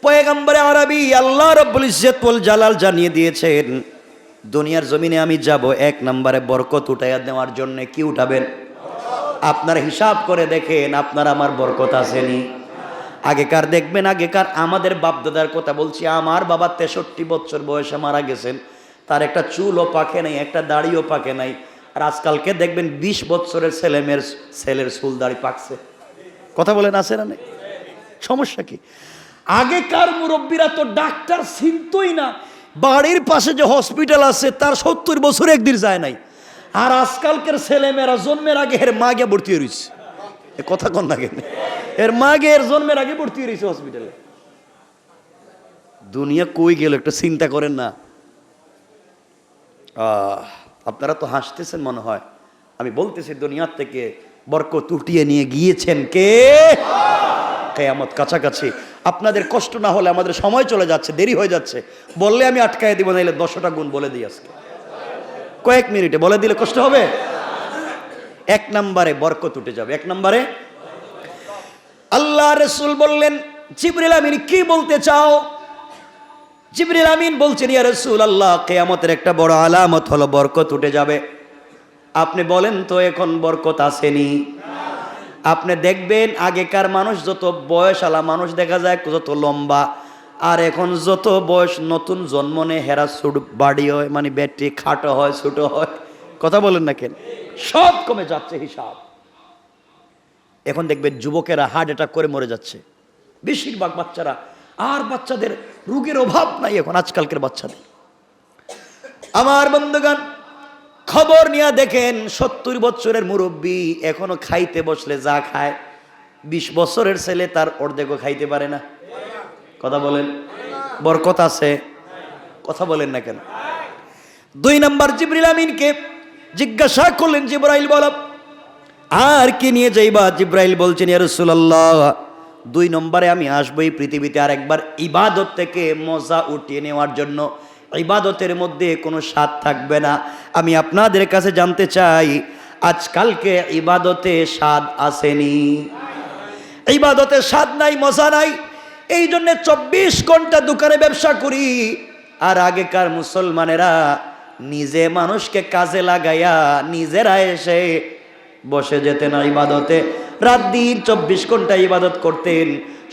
পয়গম্বরে আরবি আল্লাহ রাব্বুল ইজ্জত ওয়াল জালাল জানিয়ে দিয়েছেন, দুনিয়ার জমিনে আমি যাব 1 নম্বরে বরকত উঠাইয়া দেওয়ার জন্য। কি উঠাবেন? আপনার হিসাব করে দেখেন, আপনার আমার বরকত আসেনি? আগেকার দেখবেন, আগেকার আমাদের বাপদাদার কথা বলছি, আমার বাবা 63 বছর বয়সে মারা গেছেন, তার একটা চুলও পাকে নাই, একটা দাড়িও পাকে নাই। আর আজকালকে দেখবেন 20 বছরের ছেলের চুল দাড়ি পাকছে। কথা বলেন, আছে না নেই? সমস্যা কি? আগেকার মুরব্বীরা তো ডাক্তার চিনতই না, বাড়ির পাশে যে হসপিটাল আছে তার 70 বছর একদিন যায় নাই। আর আজকালকার ছেলেমেয়েরা জন্মের আগে এর মা গিয়ে ভর্তি হয়ে রয়েছে। কথা কন না কেন? এর মা গিয়ে এর জন্মের আগে ভর্তি হয়ে রয়েছে হসপিটালে। দুনিয়া কই গেল একটু চিন্তা করেন না। আপনারা তো হাসতেছেন মনে হয়। আমি বলতেছি দুনিয়ার থেকে বরকত উঠিয়ে নিয়ে গিয়েছেন কে? কিয়ামত কাছাকাছি। আপনাদের কষ্ট না হলে, আমাদের সময় চলে যাচ্ছে, দেরি হয়ে যাচ্ছে, বললে আমি আটকায় দিব, নাইলে 10টা গুণ বলে দিই আজকে কয়েক মিনিটে বলে দিলে কষ্ট হবে। 1 নম্বরে বরকত উঠে যাবে। 1 নম্বরে আল্লাহ রাসূল বললেন, জিবরিল আমিন কি বলতে চাও? জিবরিল আমিন বলছেন, ইয়া রাসূলুল্লাহ, কিয়ামতের একটা বড় আলামত হলো বরকত উঠে যাবে। আপনি বলেন তো এখন বরকত আসেনি? আপনি দেখবেন আগেকার মানুষ যত বয়সালা মানুষ দেখা যায় যত লম্বা, আর এখন যত বয়স নতুন জন্ম নেয় হেরা ছোট বাড়ি হয়, মানে ব্যাটারি খাটো হয়, ছোট হয়। কথা বলেন না কেন? সব কমে যাচ্ছে হিসাব। এখন দেখবেন যুবকেরা হার্ট অ্যাটাক করে মরে যাচ্ছে, বেশিরভাগ বাচ্চারা। আর বাচ্চাদের রোগের অভাব নাই এখন আজকালকের বাচ্চাদের। আমার বন্ধুগণ, খবর নিয়ে দেখেন 70 বছরের মুরব্বী এখনো খাইতে বসলে যা খায়, 20 বছরের ছেলে তার অর্ধেকও খাইতে পারে না। কথা বলেন, বরকত আছে? কথা বলেন না কেন? 2 নম্বর জিবরিল আমিনকে জিজ্ঞাসা করলেন, জিবরাইল বলো আর কি নিয়ে যাইবা? জিবরাইল বলছেন, ইয়া রাসূলুল্লাহ, 2 নম্বরে আমি আসবো এই পৃথিবীতে আর একবার ইবাদত থেকে মজা উঠিয়ে নেওয়ার জন্য। ইবাদতের মধ্যে কোনো স্বাদ থাকবে না। আমি আপনাদের কাছে জানতে চাই, আজকালকে ইবাদতে স্বাদ আসেনি? ইবাদতে স্বাদ নাই, মজা নাই। এই জন্য 24 ঘন্টা দোকানে ব্যবসা করি। আর আগেকার মুসলমানেরা নিজে মানুষকে কাজে লাগাইয়া নিজেরা এসে বসে যেতেন ইবাদতে। রাত দিন 24 ঘন্টা ইবাদত করতেন।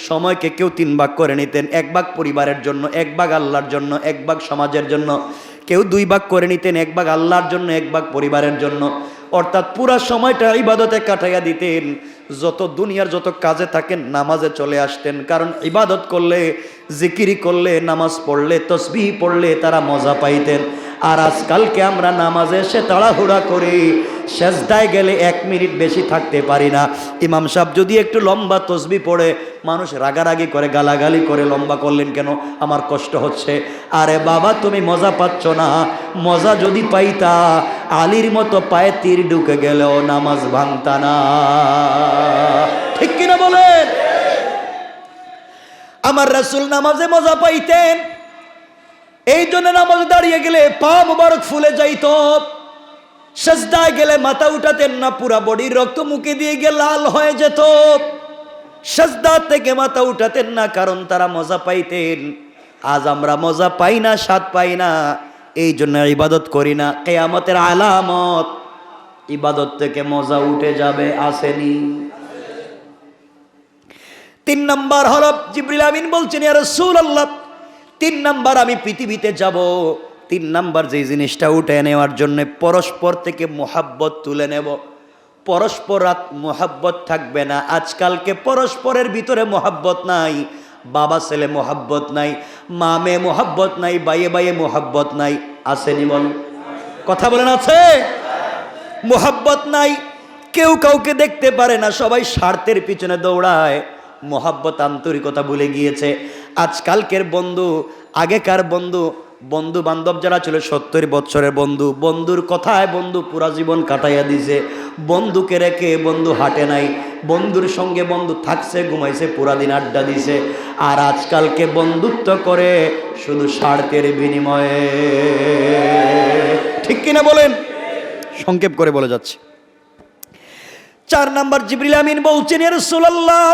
সময়কে কেউ 3 ভাগ করে নিতেন, 1 ভাগ পরিবারের জন্য, 1 ভাগ আল্লাহর জন্য, 1 ভাগ সমাজের জন্য। কেউ 2 ভাগ করে নিতেন, 1 ভাগ আল্লাহর জন্য, 1 ভাগ পরিবারের জন্য। অর্থাৎ পুরা সময়টা ইবাদতে কাটাইয়া দিতেন। যত দুনিয়ার যত কাজে থাকেন নামাজে চলে আসতেন, কারণ ইবাদত করলে, জিকিরি করলে, নামাজ পড়লে, তসবিহ পড়লে তারা মজা পাইতেন। আর আজকালকে আমরা নামাজে এসে তাড়াহুড়া করি, সেজদায় গেলে 1 মিনিট বেশি থাকতে পারি না। ইমাম সাহেব যদি একটু লম্বা তসবিহ পড়ে, মানুষ রাগারাগি করে, গালাগালি করে, লম্বা করলেন কেন, আমার কষ্ট হচ্ছে। আরে বাবা, তুমি মজা পাচ্ছ না। মজা যদি পাইতা, আলীর মতো পায়ে তীর ঢুকে গেলেও নামাজ ভাঙতা না। ঠিক কিনা বলেন? আমার রাসূল নামাজে মজা পাইতেন। এই জন্য নামাজে দাঁড়িয়ে গেলে পা মোবারক ফুলে যাইত, সেজদায় গেলে মাথা উঠাতেন না, পুরা বডির রক্ত মুখে দিয়ে গিয়ে লাল হয়ে যেত। সেজদা থেকে মাথা উঠাতেন না, কারণ তারা মজা পাইতেন। আজ আমরা মজা পাই না, স্বাদ পাই না, এই জন্য ইবাদত করি না। কিয়ামতের আলামত, ইবাদত থেকে মজা উঠে যাবে, আসেনি? 3 নম্বর হলো, জিবরিল আমিন বলছেন, ইয়া রাসূলুল্লাহ, 3 নম্বর আমি পৃথিবীতে যাব। 3 নম্বর যে জিনিসটা উঠে নেওয়ার জন্য পরস্পর থেকে মোহাব্বত তুলে নেব। পরস্পর মোহাব্বত থাকবে না। আজকালকে পরস্পরের ভিতরে মোহাব্বত নাই। বাবা ছেলে মোহাব্বত নাই, মা মেয়ে মোহাব্বত নাই, বাইয়ে বাইয়ে মোহাব্বত নাই। আসেনি? বল, কথা বলেন, আছে? মোহাব্বত নাই, কেউ কাউকে দেখতে পারে না, সবাই স্বার্থের পিছনে দৌড়ায়। মোহাব্বত, আন্তরিকতা ভুলে গিয়েছে। আজকালকের বন্ধু, আগেকার বন্ধু, বন্ধু বান্ধব যারা ছিল 70 বছরের বন্ধু, বন্ধুর কথায় বন্ধু পুরা জীবন কাটাইয়া দিছে। বন্ধুকে রেখে বন্ধু হাঁটে নাই, বন্ধুর সঙ্গে বন্ধু থাকছে, ঘুমাইছে, পুরা দিন আড্ডা দিছে। আর আজকালকে বন্ধুত্ব করে শুধু স্বার্থের বিনিময়ে। ঠিক কিনা বলেন? সংক্ষেপ করে বলে যাচ্ছে। 4 নম্বর জিবরিল আমিন বলছেন, ইয়া রাসূলুল্লাহ,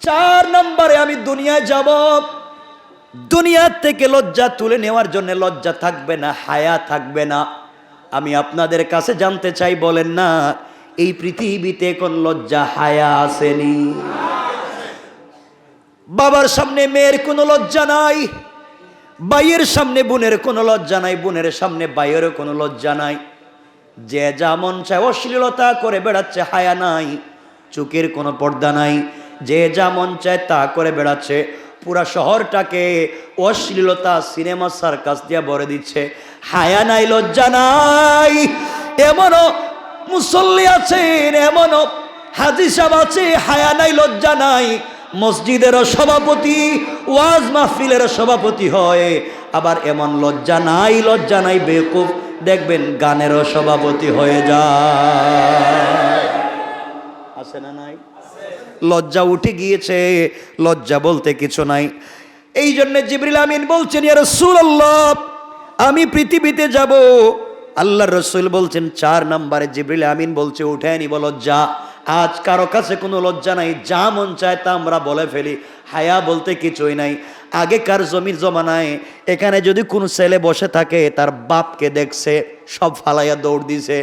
4 নম্বরে আমি দুনিয়ায় যাব। দুনিয়া থেকে লজ্জা তুলে নেওয়ার জন্য লজ্জা থাকবে না, হায়া থাকবে না। আমি আপনাদের কাছে জানতে চাই, বলেন না, এই পৃথিবীতে কোন লজ্জা হায়া আসেনি? বাবার সামনে মেয়ের কোনো লজ্জা নাই, ভাইয়ের সামনে বোনের কোনো লজ্জা নাই, বোনের সামনে ভাইয়ের কোনো লজ্জা নাই। যে যা মন চায় অশ্লীলতা করে বেড়াচ্ছে, হায়া নাই, চোখের কোনো পর্দা নাই। যে যা মন চায় তা করে বেড়াচ্ছে, পুরা শহরটাকে অশ্লীলতা, সিনেমা, সার্কাস দিয়ে ভরে দিচ্ছে। হায়া নাই, লজ্জা নাই। এমনও মুসল্লি আছেন, এমনও হাজী সাহেব আছে, হায়া নাই, লজ্জা নাই। মসজিদেরও সভাপতি, ওয়াজ মাহফিলের সভাপতি হয়। আবার এমন লজ্জা নাই, লজ্জা নাই, বেকুব দেখবেন গানেরও সভাপতি হয়ে যায়। না নাই? লজ্জা উঠে গিয়েছে, লজ্জা বলতে কিছু নাই। এই জন্য জিবরিল আমিন বলছেন, ইয়া রাসূলুল্লাহ, আমি পৃথিবীতে যাব। আল্লাহর রাসূল বলছেন 4 নম্বরে জিবরিল আমিন বলছে, উঠে নিব লজ্জা। আজ কারো কাছে কোনো লজ্জা নাই, যা মন চায় তা আমরা বলে ফেলি, হায়া বলতে কিছুই নাই। আগেকার জমির জমানায় এখানে যদি কোনো ছেলে বসে থাকে, তার বাপকে দেখছে সব ফালাইয়া দৌড় দিছে,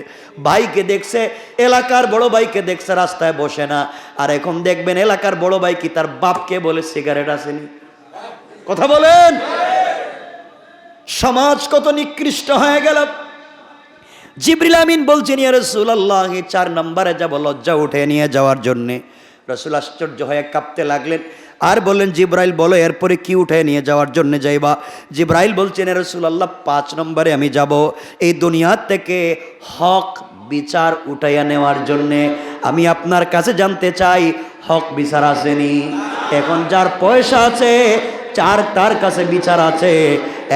ভাইকে দেখছে, এলাকার বড় ভাইকে দেখছে রাস্তায় বসে না। আর এখন দেখবেন এলাকার বড় ভাই কি তার বাপকে বলে সিগারেট আসেনি? কথা বলেন, সমাজ কত নিকৃষ্ট হয়ে গেল। জিবরিল আমিন বলছেন, ইয়া রাসূলুল্লাহ, 4 নম্বরে যাব লজ্জা উঠে নিয়ে যাওয়ার জন্য। রাসূল আশ্চর্য হয়ে কাঁপতে লাগলেন, আর বললেন, জিবরাইল বলো এরপরে কি উঠে নিয়ে যাওয়ার জন্য যাইবা? জিবরাইল বলছেন, ইয়া রাসূলুল্লাহ, 5 নম্বরে আমি যাব এই দুনিয়া থেকে হক বিচার উঠাইয়া নেওয়ার জন্য। আমি আপনার কাছে জানতে চাই, হক বিচার আসেনি? এখন যার পয়সা আছে, তার কাছে বিচার আছে।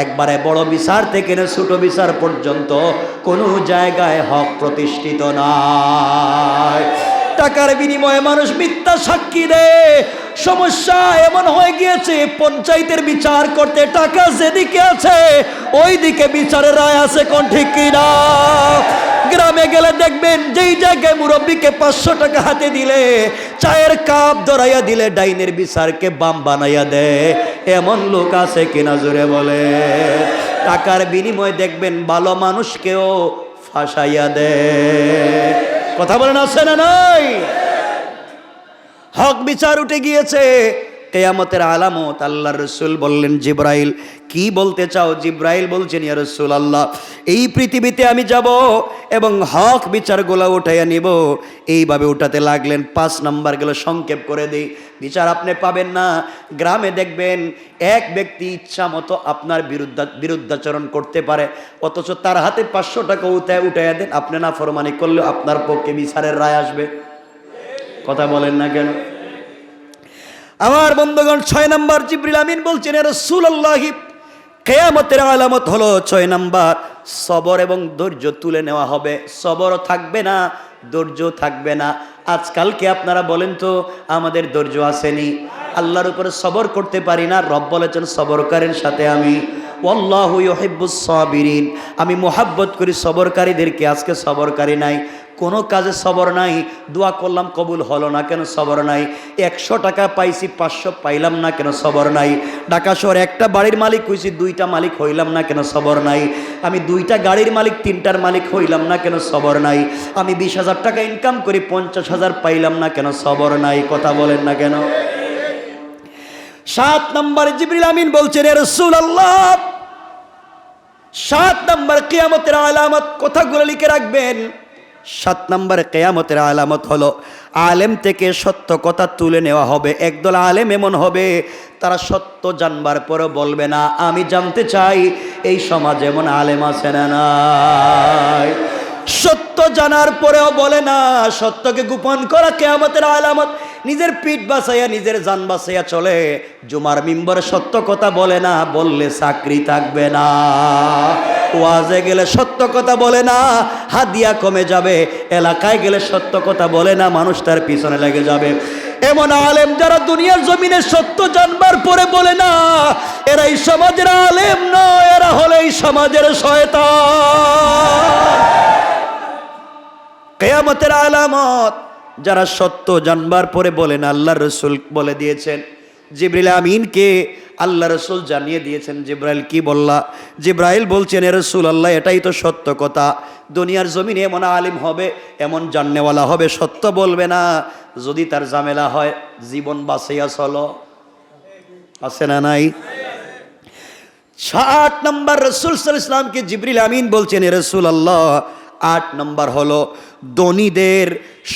একবারে বড় বিচার থেকে ছোট বিচার পর্যন্ত কোনো জায়গায় হক প্রতিষ্ঠিত নয়। টাকার বিনিময়ে মানুষ মিথ্যা সাক্ষী দেয়। সমস্যা এমন হয়ে গিয়েছে, পঞ্চায়েতের বিচার করতে টাকা যেদিকে আছে ওই দিকে বিচারের রায় আছে, কোন ঠিক কিনা? গ্রামে গেলে দেখবেন যেই জায়গায় মুরব্বীকে 500 টাকা হাতে দিলে, চায়ের কাপ ধরাইয়া দিলে ডাইনের বিচারকে বাম বানাইয়া দেয়। এমন লোক আছে কিনা জোরে বলে? টাকার বিনিময়ে দেখবেন ভালো মানুষকেও ফাঁসাইয়া দেয়। কথা বলেন, আছে না নাই? হক বিচার উঠে গিয়েছে, কিয়ামতের আলামত। আল্লাহর রাসূল বললেন, জিবরাইল কি বলতে চাও? জিবরাইল বলছেন, ইয়া রাসূলুল্লাহ, এই পৃথিবীতে আমি যাব এবং হক বিচারগুলো উঠাইয়া নিব। এইভাবে উঠাতে লাগলেন। 5 নাম্বার গেল, সংক্ষেপ করে দিই, বিচার আপনি পাবেন না। গ্রামে দেখবেন এক ব্যক্তি ইচ্ছা মতো আপনার বিরুদ্ধাচরণ করতে পারে, অথচ তার হাতে 500 টাকা উঠাইয়া দেন, আপনি না ফরমানি করলেও আপনার পক্ষে বিচারের রায় আসবে। কথা বলেন না কেন? আমার বন্ধুগণ, 6 নাম্বার জিবরিল আমিন বলছেন, ইয়া রাসূলুল্লাহ, কিয়ামতের আলামত হলো 6 নাম্বার, সবর এবং ধৈর্য তুলে নেওয়া হবে। সবরও থাকবে না, ধৈর্য থাকবে না। আজকালকে আপনারা বলেন তো, আমাদের ধৈর্য আসেনি, আল্লাহর উপরে সবর করতে পারি না। রব বলেছেন, সবরকারীর সাথে আমি, ওয়াল্লাহু ইউহিব্বুস সাবিরিন, আমি মোহাব্বত করি সবরকারীদেরকে। আজকে সবরকারী নাই, কোনো কাজে সবর নাই। দোয়া করলাম কবুল হলো না, কেন? সবর নাই। 100 টাকা পাইছি, 500 পাইলাম না, কেন? সবর নাই। ঢাকা শহরে একটা বাড়ির মালিক হইছি, 2টা মালিক হইলাম না, কেন? সবর নাই। আমি 2টা গাড়ির মালিক, 3টার মালিক হইলাম না, কেন? সবর নাই। আমি 20,000 টাকা ইনকাম করি, 50,000 পাইলাম না, কেন? সবর নাই। কথা বলেন না কেন? 7 নম্বরে জিবরিল আমিন বলছেন, ইয়া রাসূলুল্লাহ, 7 নম্বর কিয়ামতের আলামত, কথাগুলো লিখে রাখবেন। 7 নম্বরে কিয়ামতের আলামত হলো, আলেম থেকে সত্য কথা তুলে নেওয়া হবে। একদল আলেম এমন হবে, তারা সত্য জানবার পরও বলবে না। আমি জানতে চাই, এই সমাজে এমন আলেম আছে না নাই? সত্য জানার পরেও বলে না, সত্যকে গোপন করা কিয়ামতের আলামত। নিজের পিঠ বাঁচাইয়া, নিজের জান বাঁচাইয়া চলে, জুমার মিম্বরে সত্য কথা বলে না, বললে চাকরি থাকবে না। ওয়াজে গেলে সত্য কথা বলে না, হাদিয়া কমে যাবে। এলাকায় গেলে সত্য কথা বলে না, মানুষ তার পিছনে লেগে যাবে। এমন আলেম যারা দুনিয়ার জমিনে সত্য জানবার পরে বলে না, এরা এই সমাজের আলেম নয়, এরা হলো এই সমাজের শয়তান। কিয়ামতের আলামত, যারা সত্য জানবার পরে বলে না। আল্লাহর রাসূল বলে দিয়েছেন, জিবরিল আমিনকে আল্লাহ রাসূল জানিয়ে দিয়েছেন। জিবরাইল কি বললা? জিবরাইল বলছেন, ইয়া রাসূলুল্লাহ, এটাই তো সত্য কথা। দুনিয়ার জমিনে এমন আলিম হবে, এমন জাননেওয়ালা হবে, সত্য বলবে না। যদি তার ঝামেলা হয়, জীবন বাঁচাইয়া চলো। আছে না নাই? 8 নম্বর রাসূল সাল্লাল্লাহু আলাইহি ওয়াসাল্লামকে জিবরিল আমিন বলছেন, ইয়া রাসূলুল্লাহ, 8 নম্বর হলো ধনীদের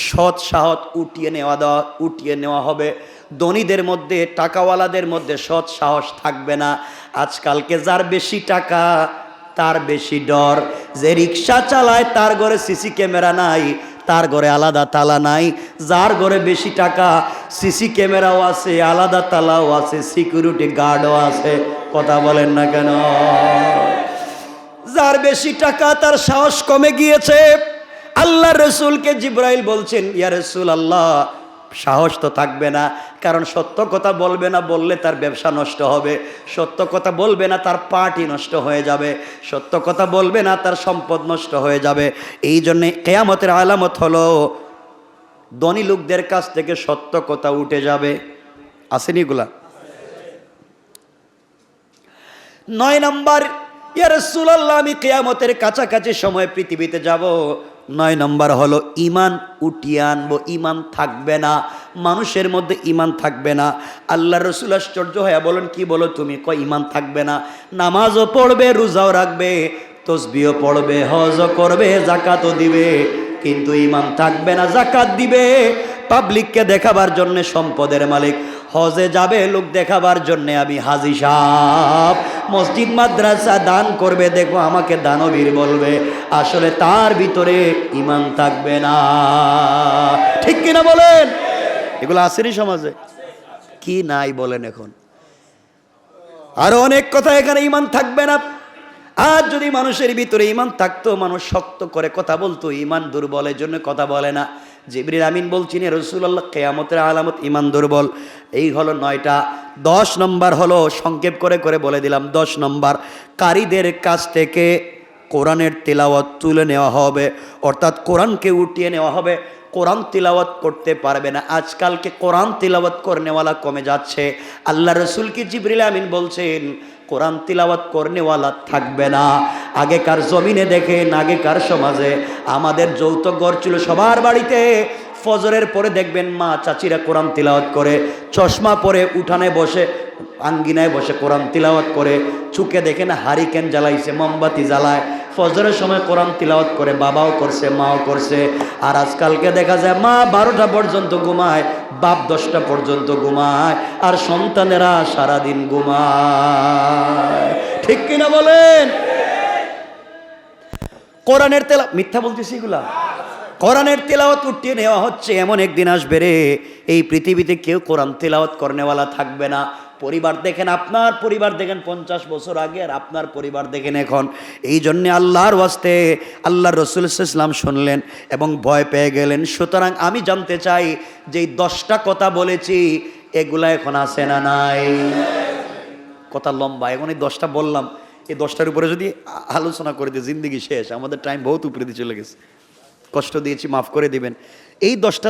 সৎ সাহস উঠিয়ে নেওয়া হবে। ধনীদের মধ্যে, টাকাওয়ালাদের মধ্যে সৎ সাহস থাকবে না। আজকালকে যার বেশি টাকা তার বেশি ডর। যে রিক্সা চালায় তার ঘরে সিসি ক্যামেরা নাই, তার ঘরে আলাদা তালা নাই। যার ঘরে বেশি টাকা, সিসি ক্যামেরাও আছে, আলাদা তালাও আছে, সিকিউরিটি গার্ডও আছে। কথা বলেন না কেন? যার বেশি টাকা তার সাহস কমে গিয়েছে। আল্লাহ রসুলকে জিব্রাইল বলছেন, ইয়া রাসূলুল্লাহ, সাহস তো থাকবে না, কারণ সত্য কথা বলবে না, বললে তার ব্যবসা নষ্ট হবে, সত্য কথা বলবে না তার পার্টি নষ্ট হয়ে যাবে, সত্য কথা বলবে না তার সম্পদ নষ্ট হয়ে যাবে। এই জন্যে কিয়ামতের আলামত হলো ধনী লোকদের কাছ থেকে সত্য কথা উঠে যাবে। আসেনি এগুলা? 9 নম্বর, ইয়া রাসূলুল্লাহ, আমি কিয়ামতের কাছাকাছি সময় পৃথিবীতে যাব। 9 নম্বর হলো ঈমান উঠিয়ে আনবো, ঈমান থাকবে না, মানুষের মধ্যে ঈমান থাকবে না। আল্লাহ রসুল আশ্চর্য হয়ে বলেন, কি বলো তুমি? কয় ঈমান থাকবে না। নামাজও পড়বে, রোজাও রাখবে, তসবিহও পড়বে, হজও করবে, জাকাতও দিবে, কিন্তু ঈমান থাকবে না। জাকাত দিবে পাবলিককে দেখাবার জন্য, সম্পদের মালিক। হজে যাবে লোক দেখাবার জন্য, আমি হাজী সাহেব। মসজিদ মাদ্রাসা দান করবে, দেখো আমাকে দানবীর বলবে, আসলে তার ভিতরে ঈমান থাকবে না। ঠিক কিনা বলেন? এগুলো আসেনি সমাজে? কি নাই বলেন এখন? আরো অনেক কথা, এখানে ঈমান থাকবে না। আজ যদি মানুষের ভিতরে ঈমান থাকতো, মানুষ শক্ত করে কথা বলতো। ঈমান দুর্বলের জন্য কথা বলে না। জিবরিল আমিন বলছেন, রাসূলুল্লাহ, কিয়ামতের আলামত ঈমান দুর্বল। এই হলো 9টা। 10 নম্বর হলো, সংক্ষেপ করে করে বলে দিলাম, 10 নম্বর, কারীদের কাছ থেকে কোরআনের তিলাওয়াত তুলে নেওয়া হবে, অর্থাৎ কোরআনকে উঠিয়ে নেওয়া হবে। কোরআন তিলাওয়াত করতে পারবে না। আজকালকে কোরআন তিলাওয়াত করনেওয়ালা কমে যাচ্ছে। আল্লাহ রসুলকে জিবরিল আমিন বলছেন, কোরআন তিলাওয়াত করনেওয়ালা থাকবে না। আগেকার জমিনে দেখেন, আগেকার সমাজে আমাদের যৌথ ঘর ছিল সবার বাড়িতে। ফজরের পরে দেখবেন মা চাচিরা কোরআন তিলাওয়াত করে, চশমা পরে উঠানে বসে, আঙ্গিনায় বসে কোরআন তিলাওয়াত করে। চুকে দেখেন হারিকেন জ্বালাইছে, মোমবাতি জ্বালায়, ফজরের সময় কোরআন তিলাওয়াত করে, বাবাও করছে, মাও করছে। আর আজকালকে দেখা যায় মা 12টা পর্যন্ত ঘুমায়, বাপ 10টা পর্যন্ত ঘুমায়, আর সন্তানেরা সারাদিন ঘুমায়। ঠিক কিনা বলেন? কোরআনের তেলাওয়াত, মিথ্যা বলতেছি এগুলা? কোরআনের তেলাওয়াত উঠিয়ে নেওয়া হচ্ছে। এমন একদিন আসবে রে, এই পৃথিবীতে কেউ কোরআন তেলাওয়াত করনেওয়ালা থাকবে না। পরিবার দেখেন, আপনার পরিবার দেখেন 50 বছর আগে, আর আপনার পরিবার দেখেন এখন। এই জন্যে আল্লাহর ওয়াস্তে আল্লাহর রাসূল সাল্লাল্লাহু আলাইহি ওয়াসাল্লাম শুনলেন এবং ভয় পেয়ে গেলেন। সুতরাং আমি জানতে চাই যে এই 10টা কথা বলেছি, এগুলা এখন আছে না নাই? কথা লম্বা, এখন এই 10টা বললাম, এই 10টার উপরে যদি আলোচনা করে দিই জিন্দগি শেষ। আমাদের টাইম বহুত উপরে দিয়ে চলে গেছে, কষ্ট দিয়েছি, মাফ করে দিবেন। এই 10টা